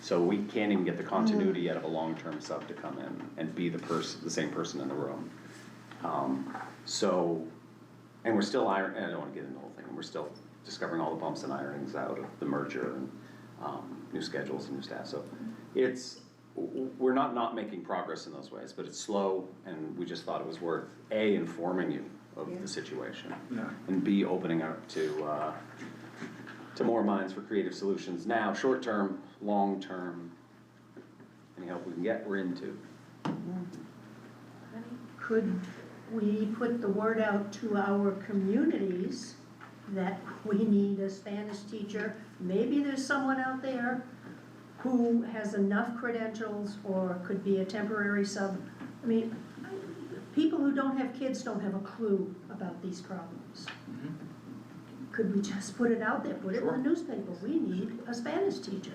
So we can't even get the continuity out of a long-term sub to come in and be the same person in the room. And we're still and I don't wanna get into the whole thing, and we're still discovering all the bumps and ironings out of the merger and, new schedules and new staff, so we're not making progress in those ways, but it's slow, and we just thought it was worth, A, informing you of the situation, and B, opening up to more minds for creative solutions now, short term, long term, any help we can get, we're into. Could we put the word out to our communities that we need a Spanish teacher? Maybe there's someone out there who has enough credentials or could be a temporary sub. I mean, people who don't have kids don't have a clue about these problems. Could we just put it out there, put it in the newspaper, we need a Spanish teacher?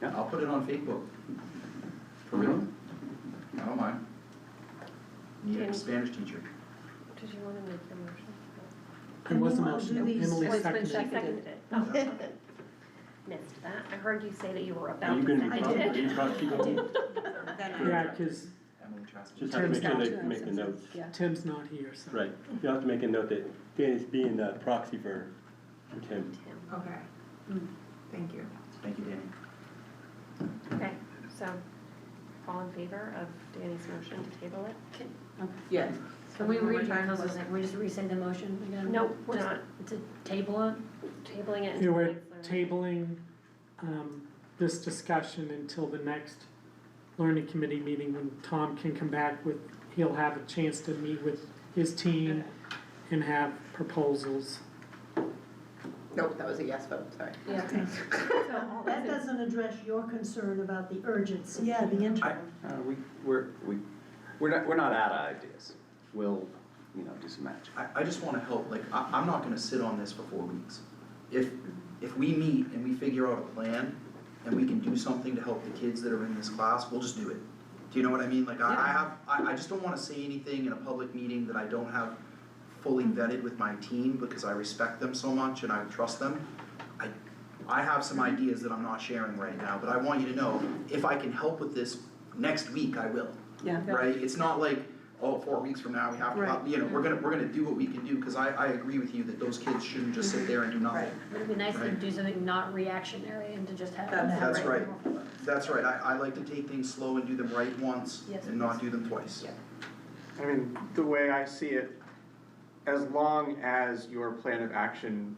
Yeah, I'll put it on Facebook. For real? I don't mind. Need a Spanish teacher. Did you wanna make your motion? There was a Anyone motion, do these- Emily It's been seconded. She seconded it. Oh, okay. Missed that. I heard you say that you were Are about you to gonna second be, it. are you prosecuting? Yeah, cause Emily Trask. Just have to make sure they make the notes. Tim's not here, so. Right, you have to make a note that Danny's being the proxy for Tim. Okay. Thank you. Thank you, Danny. Okay, so, all in favor of Danny's motion to table it? Yeah. Can we One more read time? can we just resay the motion again? No, we're not To table it? tabling it. You until were next learning. tabling, this discussion until the next learning committee meeting when Tom can come back with, he'll have a chance to meet with his team and have proposals. Nope, that was a yes vote, sorry. Yeah. So that doesn't address your concern about the urgency. Yeah, the interim. We're not out of ideas. We'll, do some magic. I just wanna help, like, I'm not gonna sit on this for 4 weeks. If we meet and we figure out a plan and we can do something to help the kids that are in this class, we'll just do it. Do you know what I mean? Like, I just don't wanna say anything in a public meeting that I don't have fully vetted with my team because I respect them so much and I trust them. I have some ideas that I'm not sharing right now, but I want you to know, if I can help with this next week, I will. Yeah. Right? It's not like, 4 weeks from now, we have to, Right. we're gonna do what we can do, cause I agree with you that those kids shouldn't just sit there and do nothing. It'd be nice to Right. do something not reactionary and to just have. That's right. That's right, I like to take things slow and do them right once Yes, and not do them twice. I mean, the way I see it, as long as your plan of action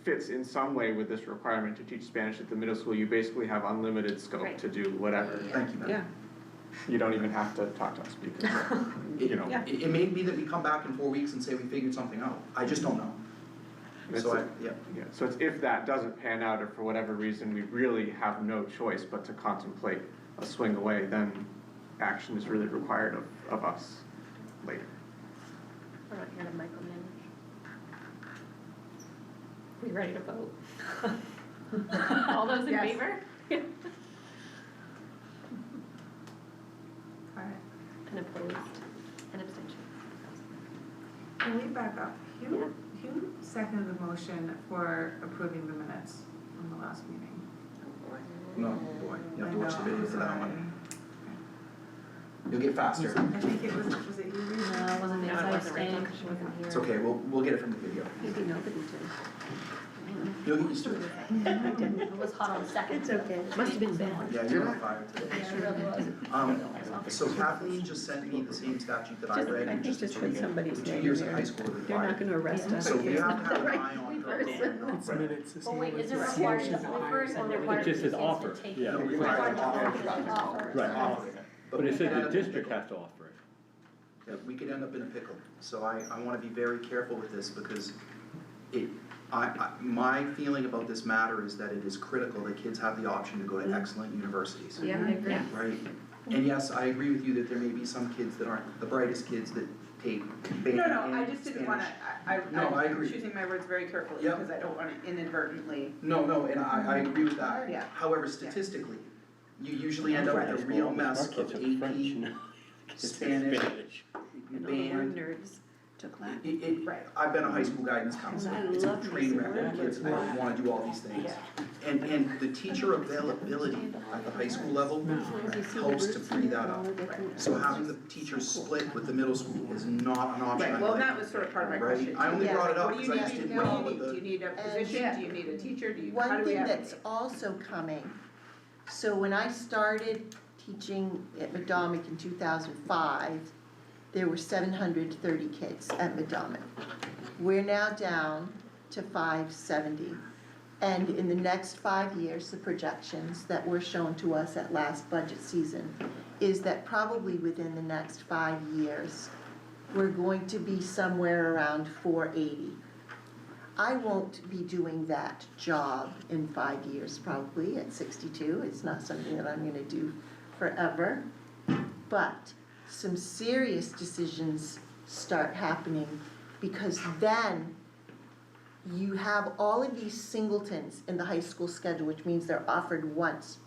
fits in some way with this requirement to teach Spanish at the middle school, you basically have unlimited scope Right. to do whatever. Thank you, Matt. Yeah. You don't even have to talk to us because, Yeah. It may be that we come back in 4 weeks and say we figured something out, I just don't know. It's So a- yeah, so it's if that doesn't pan out or for whatever reason, we really have no choice but to contemplate a swing away, then action is really required of us later. We're not here to micromanage. We ready to vote? All those in Yes. favor? Alright, And opposed, and abstention. can we back up? Who seconded the motion for approving the minutes from the last meeting? No, boy, you have to watch the I know, video for that sorry. one. You'll get faster. I think it was it you? No, it wasn't me, No, it I wasn't Rachel, abstained. because she wasn't here. It's okay, we'll get it from the video. Maybe nobody did. You'll get used to it. It was hot on the second. It's okay, must have been bad. Yeah, you're on fire today. Yeah, it really was. So Kathleen just sent me the same statute that I Just, read, I and think just to put read it. somebody's 2 name years in in there. high school are They're not required. gonna arrest us. So we have to have an eye on Reverse her. it. It's minutes, it's Well, wait, is it minutes. required to It's offer it or required It for just the says kids offer, to take yeah. it? Required to Offer. Right, but it says the district has to offer it. Yeah, we could end up in a pickle, so I wanna be very careful with this, because my feeling about this matter is that it is critical that kids have the option to go to excellent universities. Yeah, I agree. Yeah. Right? And yes, I agree with you that there may be some kids that aren't the brightest kids that take band No, no, and I just didn't wanna, No, I I'm agree. choosing my words very carefully, Yep. because I don't wanna inadvertently, No, and I agree with that. Yeah. However, statistically, you usually end up with a real mess of AP, Spanish, And all the word band. nerds took Latin. Right. I've been a high school guidance counselor, it's a love train wreck these when kids wanna do all these things. And the teacher availability at the high school level helps to free that up. So having the teachers split with the middle school is not an option. right, well, that was sort of part of my Right. question. I only too. brought it up What do you because I just need? didn't What do know you what need? the- Do you need a position, do you need a teacher, do you, how One do we thing have? that's also coming, so when I started teaching at McDermott in 2005, there were 730 kids at McDermott. We're now down to 570. And in the next 5 years, the projections that were shown to us at last budget season is that probably within the next 5 years, we're going to be somewhere around 480. I won't be doing that job in 5 years, probably at 62. It's not something that I'm gonna do forever. But some serious decisions start happening, because then you have all of these singletons in the high school schedule, which means they're offered once.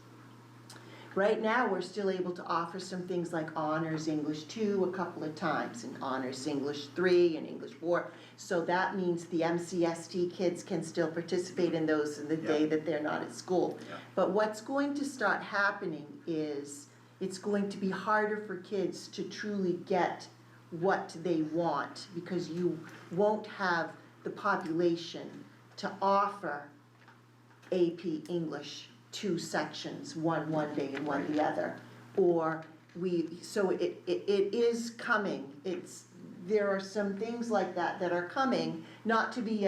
Right now, we're still able to offer some things like Honors English 2 a couple of times, and Honors English 3 and English 4. So that means the MCST kids can still participate in those in the day that they're not at school. Yeah. But what's going to start happening is it's going to be harder for kids to truly get what they want, because you won't have the population to offer AP English 2 sections, one day and one the other. Or so it is coming. There are some things like that that are coming, not to be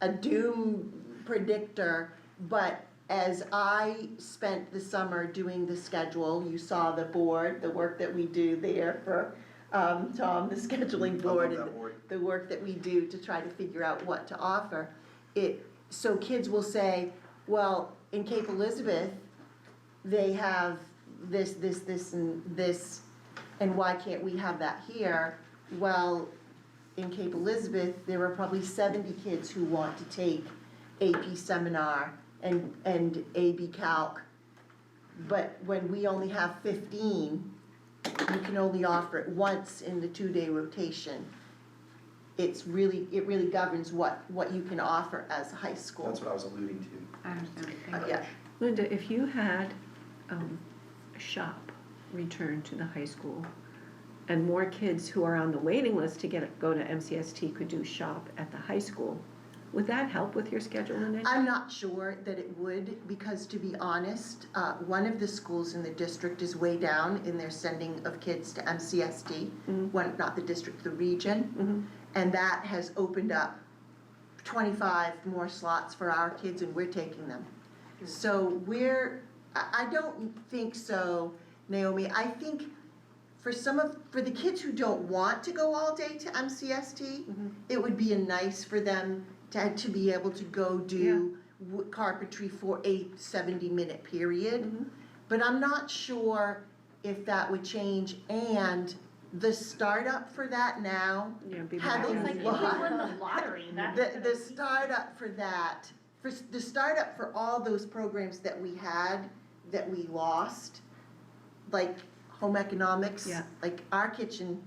a doom predictor, but as I spent the summer doing the schedule, you saw the board, the work that we do there for Tom, the scheduling board, and the work that we do to try to figure out what to offer. So kids will say, well, in Cape Elizabeth, they have this, and this, and why can't we have that here? Well, in Cape Elizabeth, there are probably 70 kids who want to take AP Seminar and AB Calc, but when we only have 15, you can only offer it once in the 2-day rotation. It really governs what you can offer as a high school. That's what I was alluding to. I understand. Yeah. Linda, if you had a shop return to the high school, and more kids who are on the waiting list to go to MCST could do shop at the high school, would that help with your schedule in any? I'm not sure that it would, because to be honest, one of the schools in the district is way down in their sending of kids to MCST. One, not the district, the region. And that has opened up 25 more slots for our kids, and we're taking them. So I don't think so, Naomi. I think for the kids who don't want to go all day to MCST, it would be nice for them to be able to go do carpentry for a 70-minute period. But I'm not sure if that would change, and the startup for that now, having It's like if we won the lottery, that's the startup for that, the startup for all those programs that we had, that we lost, like home economics, like our kitchen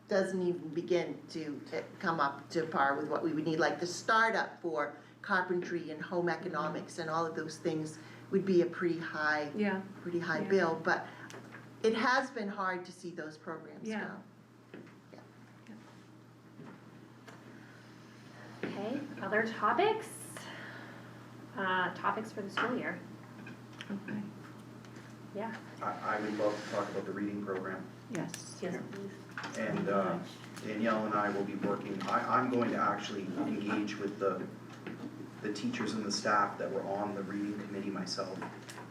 doesn't even begin to come up to par with what we would need. Like the startup for carpentry and home economics and all of those things would be a pretty high bill, but it has been hard to see those programs go. Okay, other topics? topics for the school year. Okay, Yeah. I would love to talk about the reading program. yes. Yes. And Danielle and I will be working, I'm going to actually engage with the teachers and the staff that were on the reading committee myself.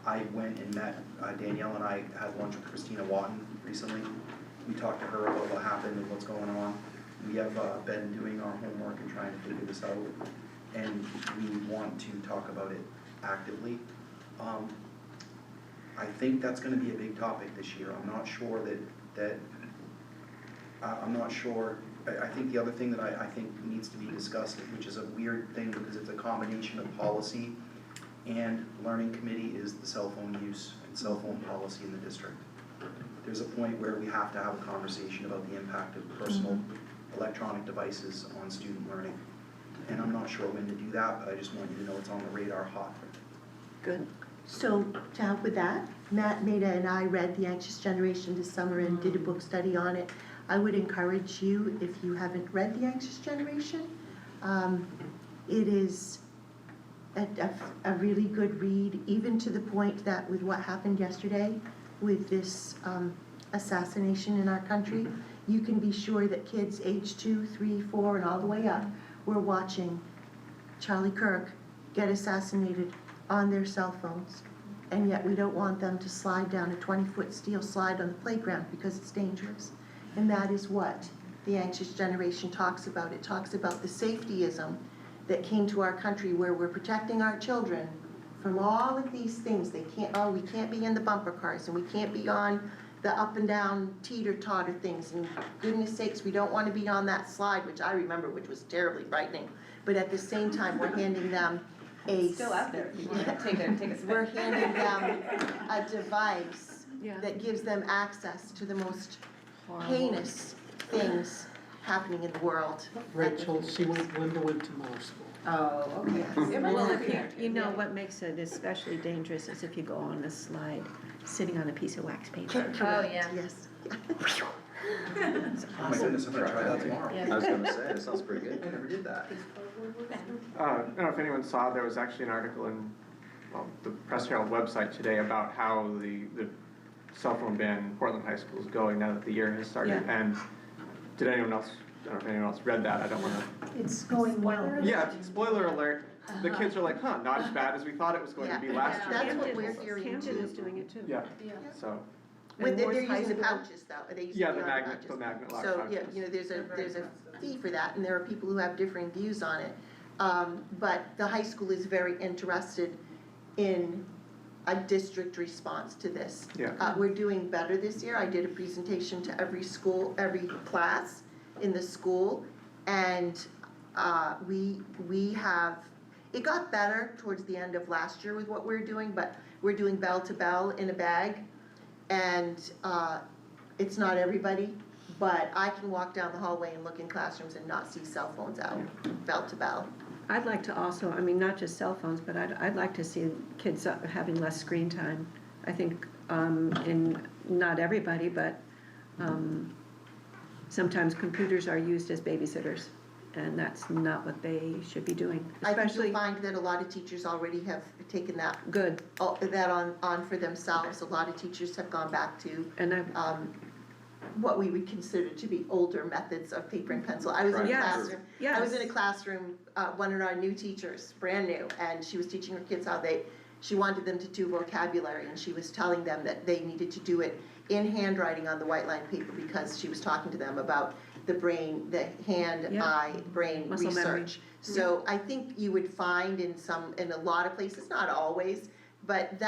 I went and met, Danielle and I had lunch with Christina Watton recently. We talked to her about what happened and what's going on. We have been doing our homework and trying to figure this out, and we want to talk about it actively. I think that's gonna be a big topic this year. I'm not sure I'm not sure. I think the other thing that I think needs to be discussed, which is a weird thing because it's a combination of policy and learning committee, is the cell phone use and cell phone policy in the district. There's a point where we have to have a conversation about the impact of personal electronic devices on student learning. And I'm not sure when to do that, but I just want you to know it's on the radar hot. Good. So to help with that, Matt, Maida, and I read The Anxious Generation this summer and did a book study on it. I would encourage you, if you haven't read The Anxious Generation, it is a really good read, even to the point that with what happened yesterday with this assassination in our country, you can be sure that kids age 2, 3, 4, and all the way up were watching Charlie Kirk get assassinated on their cell phones. And yet we don't want them to slide down a 20-foot steel slide on the playground because it's dangerous. And that is what The Anxious Generation talks about. It talks about the safetyism that came to our country, where we're protecting our children from all of these things. We can't be in the bumper cars, and we can't be on the up and down teeter-totter things, and goodness sakes, we don't want to be on that slide, which I remember, which was terribly frightening. But at the same time, we're handing them It's still out there, if you want to take a spin. we're handing them a device Yeah. that gives them access to the most Horrible. heinous things happening in the world. Rachel, Linda went to Miller School. Oh, okay. Yes. It might Well, not be there, you know yeah. what makes it especially dangerous is if you go on a slide, sitting on a piece of wax paper. Correct, yeah. yes. Oh my goodness, I'm gonna try that tomorrow. Yeah. I was gonna say, it sounds pretty good. I never did that. I don't know if anyone saw, there was actually an article in, the Press Herald website today about how the cell phone ban in Portland High School is going now that the year has started. Yeah. And did anyone else, I don't know if anyone else read that, I don't wanna. It's going well. Yeah, spoiler alert, the kids are like, not as bad as we thought it was going to be last year. That's what Camden we're is- hearing Camden too. is doing it too. Yeah, so, When And they're Morse High using the School- pouches though, they use yeah, the the pouches. magnet lock So, pouches. yeah, there's a fee for that, and there are people who have differing views on it. But the high school is very interested in a district response to this. Yeah. We're doing better this year. I did a presentation to every school, every class in the school, and we have, it got better towards the end of last year with what we're doing, but we're doing bell to bell in a bag, and it's not everybody, but I can walk down the hallway and look in classrooms and not see cell phones out, bell to bell. I'd like to also, I mean, not just cell phones, but I'd like to see kids having less screen time. I think, in, not everybody, but, sometimes computers are used as babysitters, and that's not what they should be doing, I think especially. you'll find that a lot of teachers already have taken that, Good, that on for themselves. A lot of teachers have gone back to and I, what we would consider to be older methods of paper and pencil. I was in a Yes, classroom, yes. I was in a classroom, one of our new teachers, brand new, and she was teaching her kids how she wanted them to do vocabulary, and she was telling them that they needed to do it in handwriting on the white line paper, because she was talking to them about the brain, the hand-eye brain Muscle memory. research. So I think you would find in a lot of places, not always, but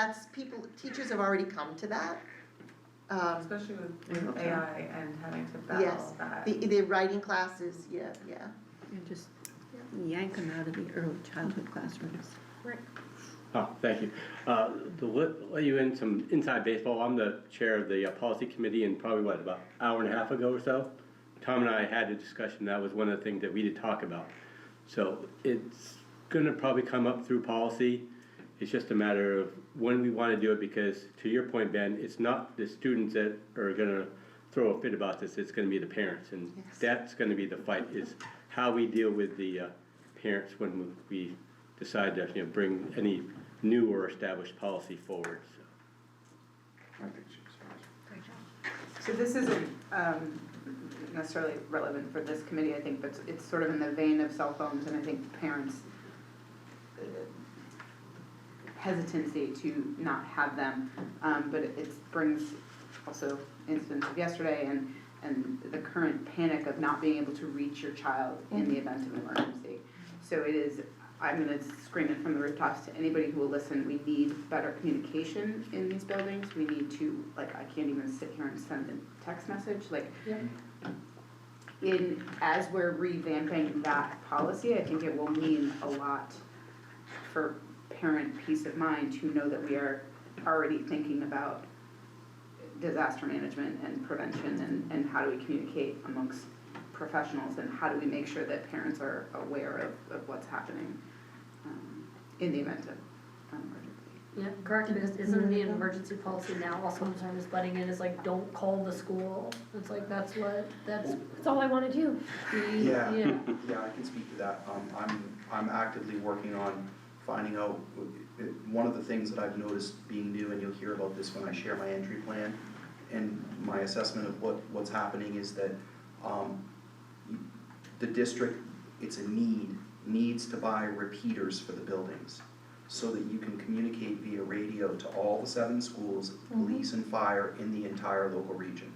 teachers have already come to that. Especially with AI and having to Yes, battle that. the writing classes, yeah. and just yank them out of the early childhood classrooms. Oh, thank you. To let you in some inside baseball, I'm the chair of the policy committee, and probably, about an hour and a half ago or so, Tom and I had a discussion. That was one of the things that we did talk about. So it's gonna probably come up through policy. It's just a matter of when we wanna do it, because to your point, Ben, it's not the students that are gonna throw a fit about this, it's gonna be the parents. And Yes. that's gonna be the fight, is how we deal with the parents when we decide to, bring any new or established policy forward, so. I think she was right. So this isn't necessarily relevant for this committee, I think, but it's sort of in the vein of cell phones, and I think parents' hesitancy to not have them, but it brings also incidents of yesterday and the current panic of not being able to reach your child in the event of emergency. So it is, I'm gonna scream it from the rooftops to anybody who will listen, we need better communication in these buildings. We need to, like, I can't even sit here and send a text message, like, as we're revamping that policy, I think it will mean a lot for parent peace of mind to know that we are already thinking about disaster management and prevention and how do we communicate amongst professionals and how do we make sure that parents are aware of what's happening in the event of an emergency. Yeah, correct, because isn't the emergency policy now also, I'm sorry, just butting in, is like, don't call the school, it's like, that's all I wanna do. Yeah, yeah, I can speak to that. I'm actively working on finding out, one of the things that I've noticed being new, and you'll hear about this when I share my entry plan, and my assessment of what's happening is that the district, it's a needs to buy repeaters for the buildings so that you can communicate via radio to all the 7 schools, police and fire in the entire local region.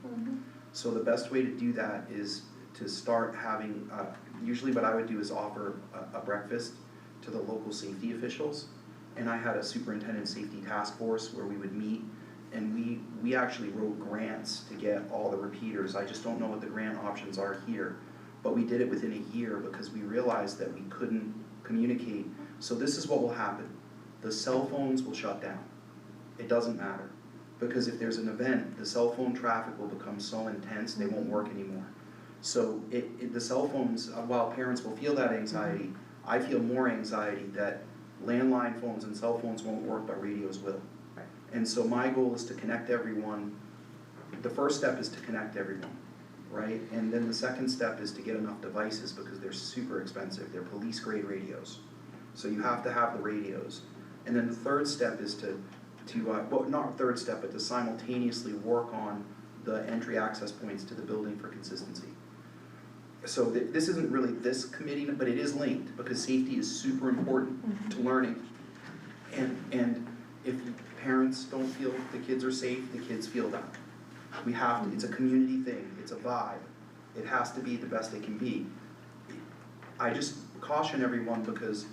So the best way to do that is to start having, usually what I would do is offer a breakfast to the local safety officials. And I had a superintendent safety task force where we would meet, and we actually wrote grants to get all the repeaters. I just don't know what the grant options are here. But we did it within a year because we realized that we couldn't communicate. So this is what will happen. The cell phones will shut down. It doesn't matter. Because if there's an event, the cell phone traffic will become so intense they won't work anymore. So the cell phones, while parents will feel that anxiety, I feel more anxiety that landline phones and cell phones won't work, but radios will. Right. And so my goal is to connect everyone. The first step is to connect everyone, right? And then the second step is to get enough devices because they're super expensive. They're police grade radios. So you have to have the radios. And then the third step is well, not third step, but to simultaneously work on the entry access points to the building for consistency. So this isn't really this committee, but it is linked because safety is super important to learning. And if parents don't feel the kids are safe, the kids feel that. We have to, it's a community thing, it's a vibe. It has to be the best it can be. I just caution everyone because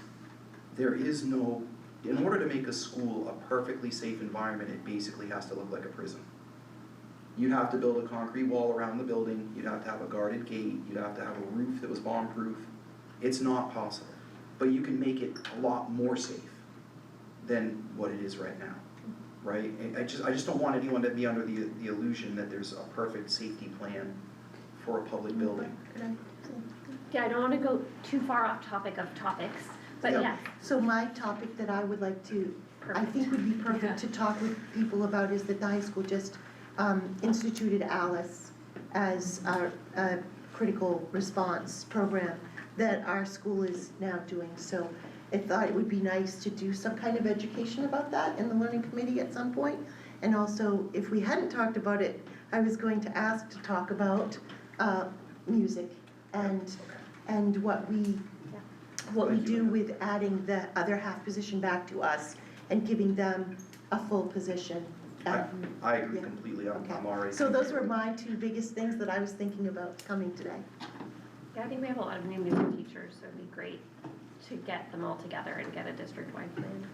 there is no, in order to make a school a perfectly safe environment, it basically has to look like a prison. You'd have to build a concrete wall around the building, you'd have to have a guarded gate, you'd have to have a roof that was bomb-proof. It's not possible, but you can make it a lot more safe than what it is right now, right? I just don't want anyone to be under the illusion that there's a perfect safety plan for a public building. Yeah, I don't wanna go too far off topic of topics, but Yeah. yeah. So my topic that I would like to, I think would be perfect to talk with people about is that the high school just instituted ALICE as a critical response program that our school is now doing. So I thought it would be nice to do some kind of education about that in the learning committee at some point. And also, if we hadn't talked about it, I was going to ask to talk about music and what we do with adding the other half position back to us and giving them a full position. I agree completely, I'm already. So those were my 2 biggest things that I was thinking about coming today. Yeah, I think we have a lot of new music teachers, so it'd be great to get them all together and get a district-wide plan.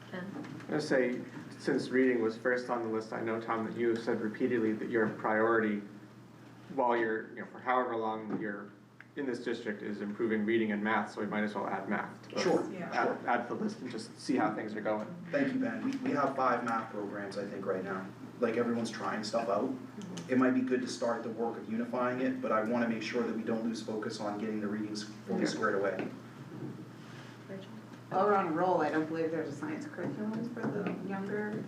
Ken? I'm gonna say, since reading was first on the list, I know, Tom, that you have said repeatedly that your priority while you're, for however long you're in this district is improving reading and math, so we might as well add math to both. Sure, Add to the list and just see how things are going. Thank you, Ben. We have 5 math programs, I think, right now. Like, everyone's trying stuff out. It might be good to start the work of unifying it, but I want to make sure that we don't lose focus on getting the readings fully squared away. While we're on a roll, I don't believe there's a science curriculum for the younger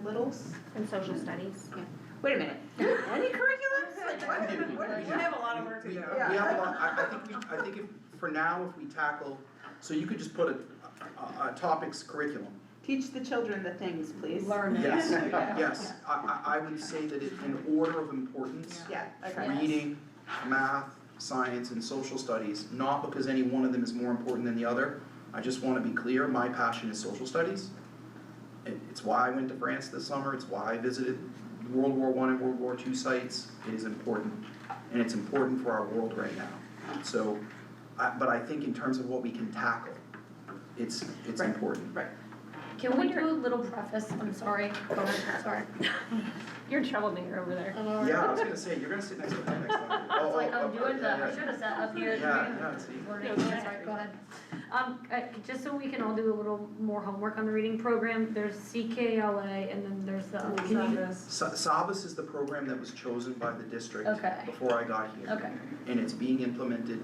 littles. And social studies. Yeah. Wait a minute, any curriculums? Like, what? We have a lot of work to do. We have a lot, I think if, for now, if we tackle So you could just put a topics curriculum. Teach the children the things, please. Learn it. Yes, yes, I would say that it, in order of importance, Yeah, okay. reading, math, science, and social studies, not because any one of them is more important than the other. I just wanna be clear, my passion is social studies. It's why I went to France this summer, it's why I visited World War I and World War II sites. It is important, and it's important for our world right now. So, but I think in terms of what we can tackle, it's Right. important. Right. Can we do a little preface? I'm sorry. Go ahead, sorry. You're a troublemaker over there. Yeah, I was gonna say, you're gonna sit next to me next time. It's like I'm doing yeah, I should have sat up here. Yeah, see. Sorry, go ahead. Just so we can all do a little more homework on the reading program, there's CKLA and then there's the, can you? Sabas is the program that was chosen by the district Okay. before I got here. Okay. And it's being implemented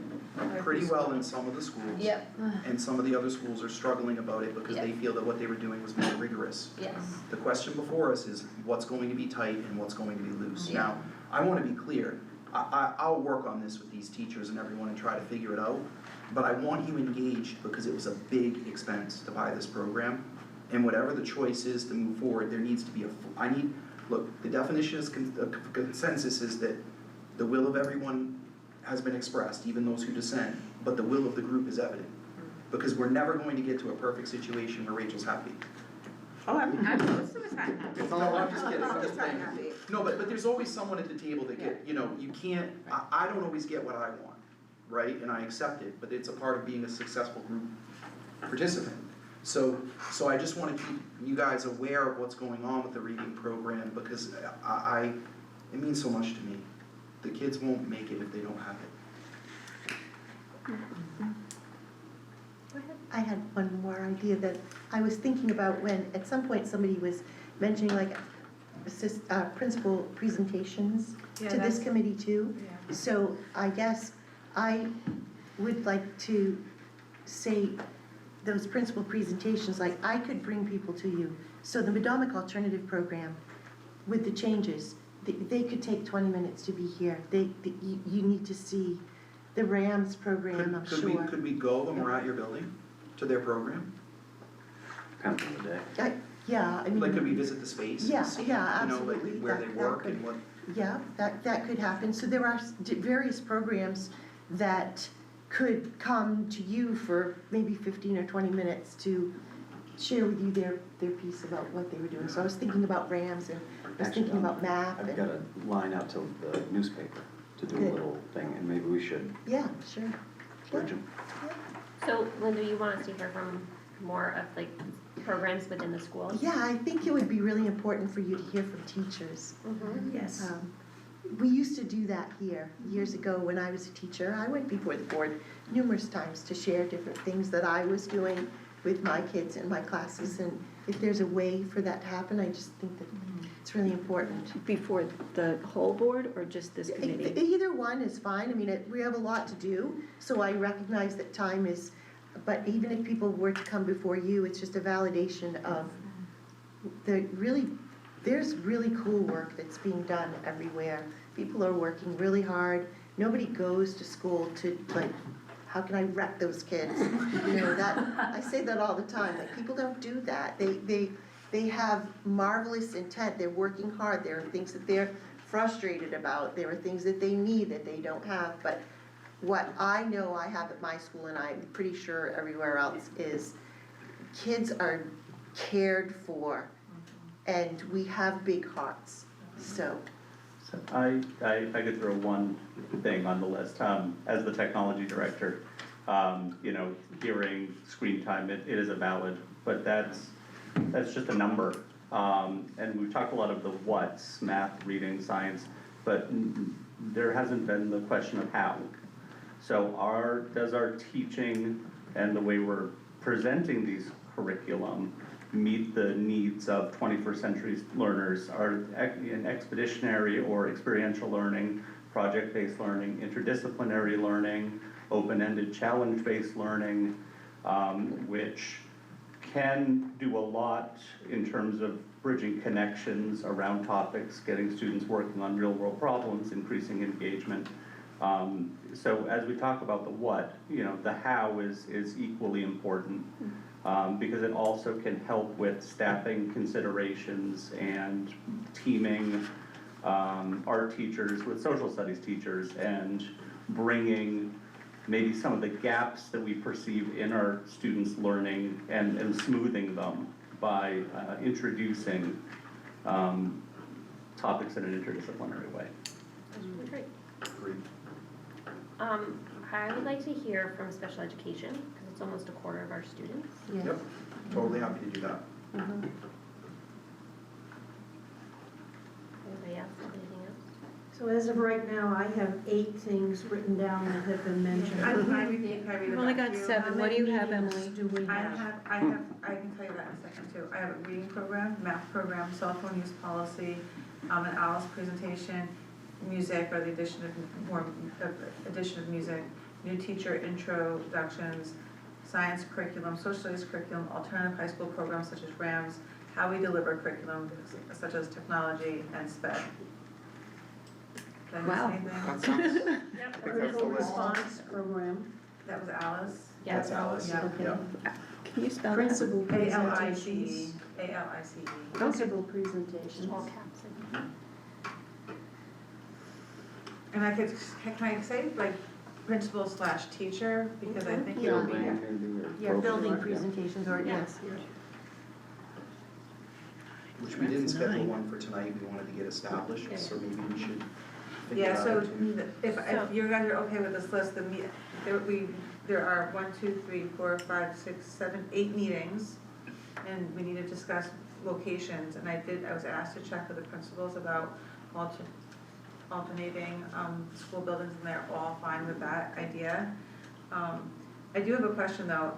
pretty well in some of the schools. Yep, And some of the other schools are struggling about it because they feel that what they were doing was more rigorous. yes. The question before us is what's going to be tight and what's going to be loose. Yeah. Now, I wanna be clear, I'll work on this with these teachers and everyone and try to figure it out, but I want you engaged because it was a big expense to buy this program. And whatever the choice is to move forward, there needs to be look, the definition is consensus is that the will of everyone has been expressed, even those who dissent, but the will of the group is evident. Because we're never going to get to a perfect situation where Rachel's happy. Oh, I'm most of the time happy. No, I'm just kidding, I'm Most of just the time kidding. happy. No, but there's always someone at the table that you can't, I don't always get what I want, right? And I accept it, but it's a part of being a successful group participant. So I just wanna keep you guys aware of what's going on with the reading program, because it means so much to me. The kids won't make it if they don't have it. I had one more idea that I was thinking about when, at some point, somebody was mentioning like principal presentations to this committee too. So I guess I would like to say those principal presentations, like I could bring people to you. So the Madomic Alternative Program, with the changes, they could take 20 minutes to be here. You need to see the RAMS program, I'm sure. Could we go when we're at your building, to their program? Depends on the day. Yeah, I mean. Like, could we visit the space? and Yeah, see, yeah, you know, like, absolutely. where they That work could- and what? Yeah, that could happen. So there are various programs that could come to you for maybe 15 or 20 minutes to share with you their piece about what they were doing. So I was thinking about RAMS and I was thinking about math. I've got a line out to the newspaper to do a Good. little thing, and maybe we should Yeah, sure. bridge them. So Linda, you want us to hear from more of like programs within the schools? Yeah, I think it would be really important for you to hear from teachers. Mm-hmm. Yes. We used to do that here years ago when I was a teacher. I went before the board numerous times to share different things that I was doing with my kids in my classes. And if there's a way for that to happen, I just think that it's really important. Before the whole board or just this committee? Either one is fine. I mean, we have a lot to do, so I recognize that time is, but even if people were to come before you, it's just a validation of there's really cool work that's being done everywhere. People are working really hard. Nobody goes to school to like, how can I wreck those kids? You know, I say that all the time. Like, people don't do that. They have marvelous intent. They're working hard. There are things that they're frustrated about. There are things that they need that they don't have. But what I know I have at my school, and I'm pretty sure everywhere else, is kids are cared for, and we have big hearts. So I could throw one thing on the list, as the technology director, hearing screen time, it is a valid, but that's just a number. And we've talked a lot of the what's, math, reading, science, but there hasn't been the question of how. So does our teaching and the way we're presenting these curriculum meet the needs of 21st century learners? Are in expeditionary or experiential learning, project-based learning, interdisciplinary learning, open-ended challenge-based learning, which can do a lot in terms of bridging connections around topics, getting students working on real-world problems, increasing engagement. So as we talk about the what, the how is equally important, because it also can help with staffing considerations and teaming our teachers with social studies teachers and bringing maybe some of the gaps that we perceive in our students' learning and smoothing them by introducing topics in an interdisciplinary way. Great. Agreed. I would like to hear from special education, because it's almost a quarter of our students. Yes. Yep, totally happy to do that. Anybody else have anything else? So as of right now, I have 8 things written down that have been mentioned. Can I read We've it only back got to you? 7, what do you have, How many Emily? meetings do we I have? can tell you that in a second too. I have a reading program, math program, cell phone use policy, an Alice presentation, music, or the addition of music, new teacher introductions, science curriculum, social studies curriculum, alternative high school programs such as RAMS, how we deliver curriculum such as technology and SPED. Did I miss Wow. anything? That sounds, Yep. I think that's the Critical list. response program, That was Alice. That's Alice, Yeah. okay. Yep. Can you spell that? Principal ALICE, presentations. ALICE. Principal presentations. All caps. And can I say like principal slash teacher, because I think it would be. Yeah, building presentations or, yes. Which we didn't schedule one for tonight, we wanted to get established, so maybe we should figure Yeah, that so out too. if you guys are okay with this list, there are 1, 2, 3, 4, 5, 6, 7, 8 meetings, and we need to discuss locations, and I was asked to check with the principals about alternating school buildings, and they're all fine with that idea. I do have a question though.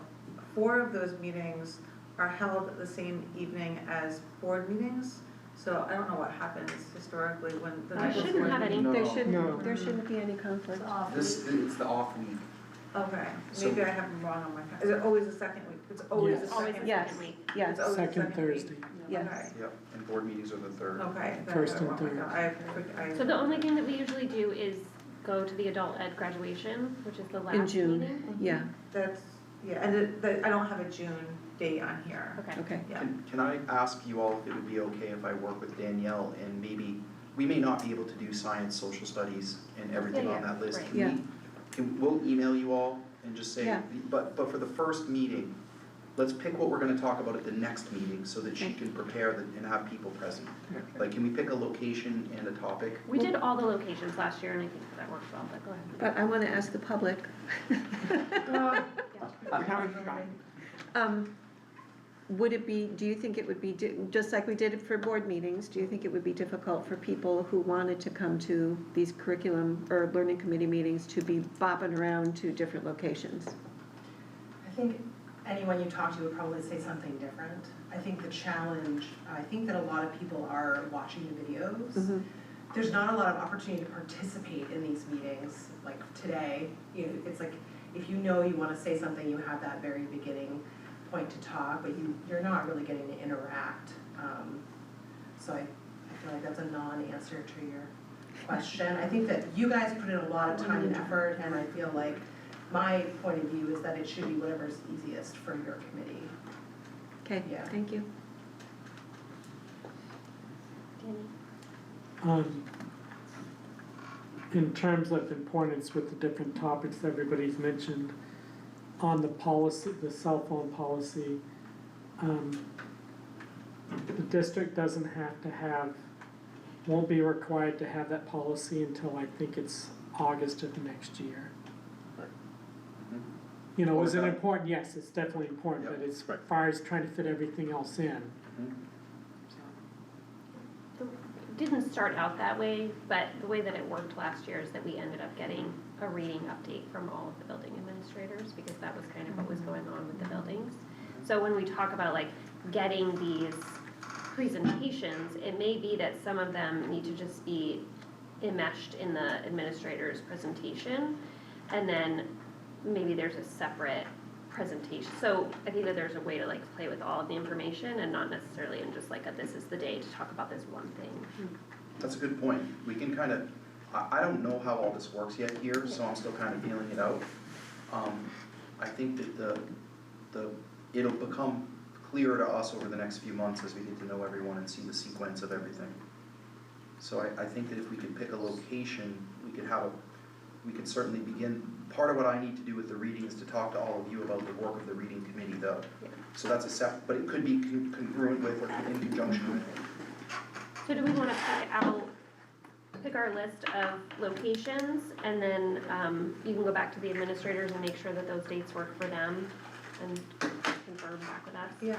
4 of those meetings are held the same evening as board meetings, so I don't know what happens historically when the night before. Shouldn't have any. There No. shouldn't, there shouldn't be any conflict. It's off. It's the off week. Okay, So- maybe I have them wrong on my, is it always the second week? It's always the Yes. second Always week? the Yes, second week. yes, It's always the Second week? Thursday. yes. Yep, and board meetings are the 3rd. Okay, then First I and won't- third. I- So the only thing that we usually do is go to the adult ed graduation, which is the last In meeting. June, yeah, That's, yeah, and I don't have a June date on here. Okay. okay. Yeah. Can I ask you all if it would be okay if I work with Danielle and maybe, we may not be able to do science, social studies and everything Yeah, on that list. right. Can we'll email you all and just say, Yeah. but for the first meeting, let's pick what we're gonna talk about at the next meeting so that she can prepare and have people present. Like, can we pick a location and a topic? We did all the locations last year, and I think that worked well, but go ahead. But I want to ask the public. I'm having fun. Would it be, do you think it would be, just like we did it for board meetings, do you think it would be difficult for people who wanted to come to these curriculum or learning committee meetings to be bopping around to different locations? I think anyone you talk to would probably say something different. I think the challenge, I think that a lot of people are watching the videos. Mhm. There's not a lot of opportunity to participate in these meetings, like today. It's like, if you know you wanna say something, you have that very beginning point to talk, but you're not really getting to interact. So I feel like that's a non-answer to your question. I think that you guys put in a lot of time and effort, and I feel like my point of view is that it should be whatever's easiest for your committee. Okay, Yeah. thank you. Danny? In terms of importance with the different topics everybody's mentioned, on the policy, the cell phone policy, the district doesn't have to have, won't be required to have that policy until I think it's August of the next year. You know, is it Okay. important? Yes, it's definitely important, Yep. but as Right. far as trying to fit everything else in. So. It didn't start out that way, but the way that it worked last year is that we ended up getting a reading update from all of the building administrators, because that was kind of what was going on with the buildings. So when we talk about like getting these presentations, it may be that some of them need to just be enmeshed in the administrator's presentation, and then maybe there's a separate presentation. So I think that there's a way to like play with all of the information and not necessarily in just like this is the day to talk about this one thing. That's a good point. We can kind of I don't know how all this works yet here, so I'm still kind of feeling it out. I think that it'll become clearer to us over the next few months as we get to know everyone and see the sequence of everything. So I think that if we could pick a location, we could certainly begin. Part of what I need to do with the reading is to talk to all of you about the work of the reading committee though. So that's a separate, but it could be congruent with or in conjunction with. So do we wanna pick our list of locations, and then, you can go back to the administrators and make sure that those dates work for them, and confirm back with us? Yeah,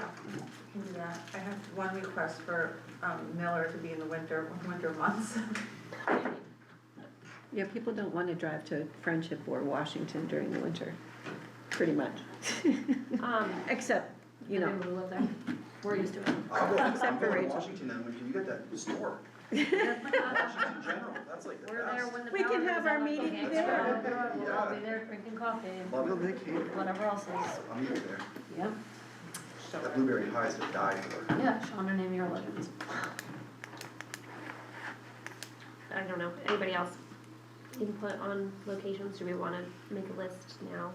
can do that. I have one request for, Miller to be in the winter months. Yeah, people don't wanna drive to Friendship or Washington during the winter, pretty much. Except, you know, Maybe we'll live there. We're used to it. I'm Except for going to Rachel. Washington then, when you get that store. Washington General, that's like the We're there best. when the We can power have goes our out, like, meeting okay, there. so we'll all be there drinking coffee and Love it. whatever else is. I'm either there. Yep. That blueberry highs to die for. Yeah, Sean and Amy are legends. I don't know, anybody else input on locations, do we wanna make a list now?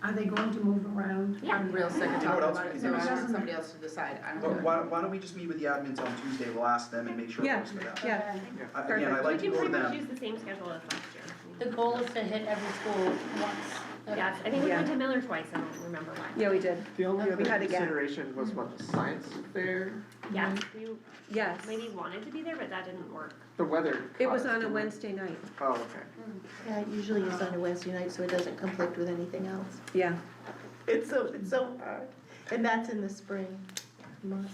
Are they going to move around? Yeah. I'm real sick of You know talking what else about we it, can so do I is- want somebody else to decide. I don't But know. why don't we just meet with the admins on Tuesday, we'll ask them and make sure it Yeah. works for them. yeah, Again, I We like to can go to pretty much them. use the same schedule as last year. The goal is to hit every school once. Yes, I think we Yeah. went to Miller twice, I don't remember why. yeah, we did, The only We other had a gap. consideration was what, the science fair, Yes, we yes. maybe wanted to be there, but that didn't work. the weather. It was caused on a it. Wednesday night, Oh, okay. Yeah, it usually is on a Wednesday night, so it doesn't conflict with anything else. yeah. It's so hard. And that's in the spring, March.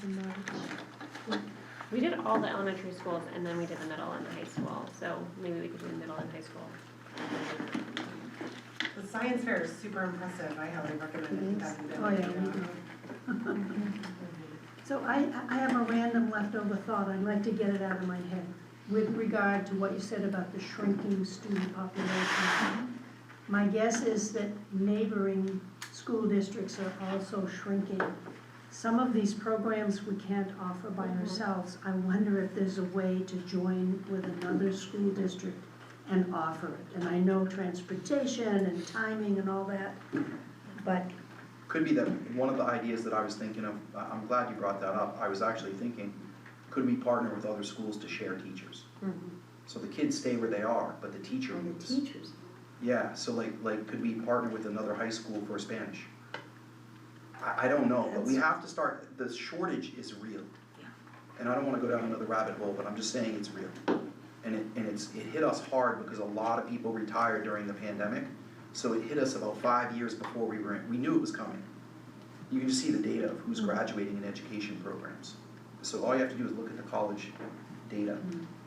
We did all the elementary schools, and then we did the middle and the high school, so maybe we could do the middle and high school. The science fair is super impressive, I highly recommend it. If you haven't been. Oh, yeah, we do. So I have a random leftover thought, I'd like to get it out of my head, with regard to what you said about the shrinking student population. My guess is that neighboring school districts are also shrinking. Some of these programs we can't offer by ourselves. I wonder if there's a way to join with another school district and offer it. And I know transportation and timing and all that, but Could be that one of the ideas that I was thinking of, I'm glad you brought that up, I was actually thinking, could we partner with other schools to share teachers? So the kids stay where they are, but the teacher And the moves. teachers. Yeah, so like, could we partner with another high school for Spanish? I don't know, but we have to start, the shortage is real. And I don't wanna go down another rabbit hole, but I'm just saying it's real. And it hit us hard because a lot of people retired during the pandemic. So it hit us about 5 years before we knew it was coming. You can just see the data of who's graduating in education programs. So all you have to do is look at the college data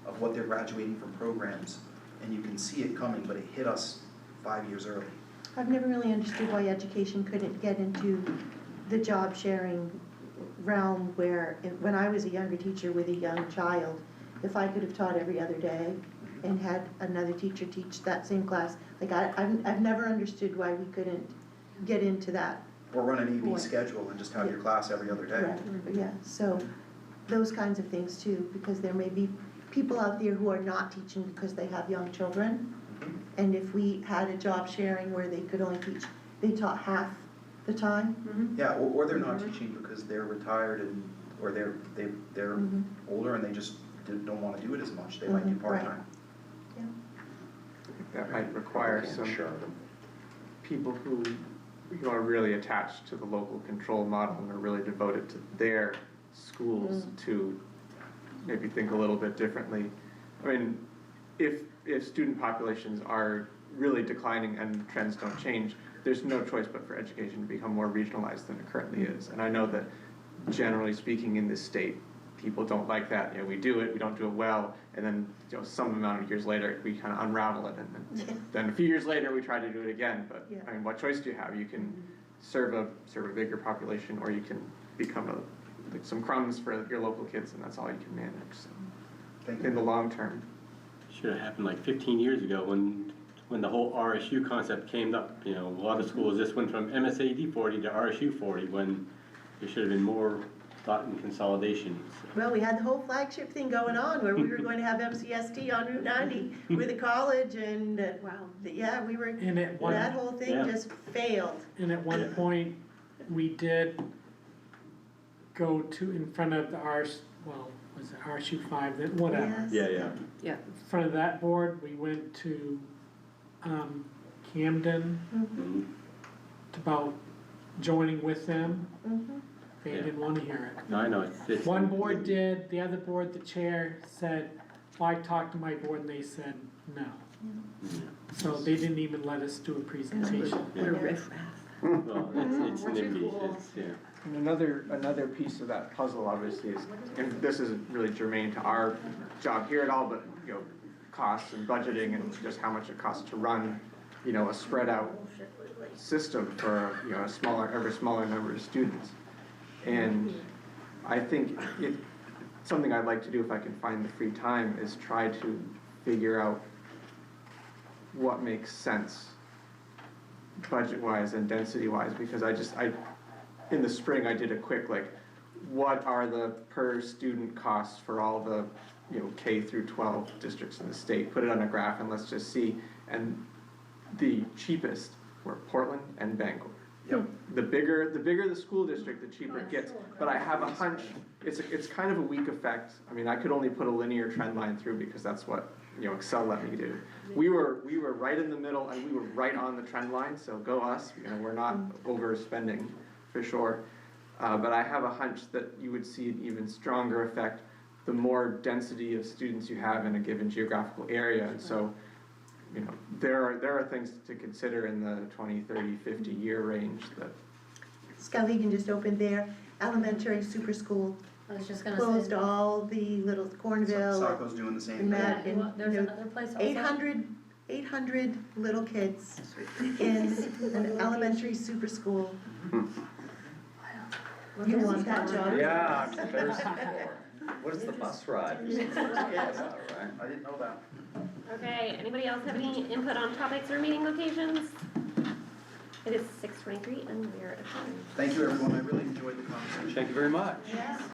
of what they're graduating from programs, and you can see it coming, but it hit us 5 years early. I've never really understood why education couldn't get into the job sharing realm where, when I was a younger teacher with a young child, if I could have taught every other day and had another teacher teach that same class, like I've never understood why we couldn't get into that. Or run an Or- AB schedule and just have your class every other day. Right, yeah, so those kinds of things too, because there may be people out there who are not teaching because they have young children. Mhm. And if we had a job sharing where they could only teach, they taught half the time. Yeah, or they're not teaching because they're retired and, or they're Mhm. older and they just don't wanna do it as much, they might do Mhm, right. part-time. That might require some Sure. people who, are really attached to the local control model and are really devoted to their schools to maybe think a little bit differently. I mean, if student populations are really declining and trends don't change, there's no choice but for education to become more regionalized than it currently is. And I know that generally speaking in this state, people don't like that. We do it, we don't do it well, and then, some amount of years later, we kind of unravel it, and then a few years later, we try to do it again. But, Yeah. I mean, what choice do you have? You can serve a bigger population, or you can become like some crumbs for your local kids, and that's all you can manage, so, Thank in the you. long term. Should have happened like 15 years ago when the whole RSU concept came up. A lot of schools just went from MSAD 40 to RSU 40 when there should have been more thought in consolidation. Well, we had the whole flagship thing going on where we were going to have MCST on Route 90 with the college and, Wow. yeah, we were, And at one, that whole thing Yeah. just failed. and at one point, we did go to, in front of the was it RSU5, that, whatever. Yes. Yeah. In front of that board, we went to, Camden Mhm. about joining with them. Mhm. They Yeah. didn't wanna hear it. No, I know, it's. One board did, the other board, the chair said, well, I talked to my board and they said no. So they didn't even let us do a presentation. What a riffraff. Well, it's NIMBY, it's, yeah. And another piece of that puzzle obviously is, and this isn't really germane to our job here at all, but, you know, costs and budgeting and just how much it costs to run, you know, a spread out system for, you know, ever smaller number of students. And I think something I'd like to do if I can find the free time is try to figure out what makes sense budget-wise and density-wise, because in the spring, I did a quick, like, what are the per student costs for all the, you know, K through 12 districts in the state, put it on a graph and let's just see, and the cheapest were Portland and Bangor. Yep. The bigger the school district, the cheaper it gets, but I have a hunch, it's kind of a weak effect. I mean, I could only put a linear trend line through because that's what, you know, Excel let me do. We were right in the middle and we were right on the trend line, so go us, you know, we're not overspending for sure. But I have a hunch that you would see an even stronger effect the more density of students you have in a given geographical area, and so, you know, there are things to consider in the 20, 30, 50 year range that. Skowhegan just opened their elementary super school, I was just gonna closed say. all the little Cornville, Saco's doing the same and thing. that, Yeah, and, there's you know, another place also. 800 little kids in an elementary super school. You want that job? Yeah, what is the bus ride? I didn't know that. Okay, anybody else have any input on topics or meeting locations? It is 6:23 and we are adjourned. Thank you, everyone, I really enjoyed the conversation. Thank you very much. Yes.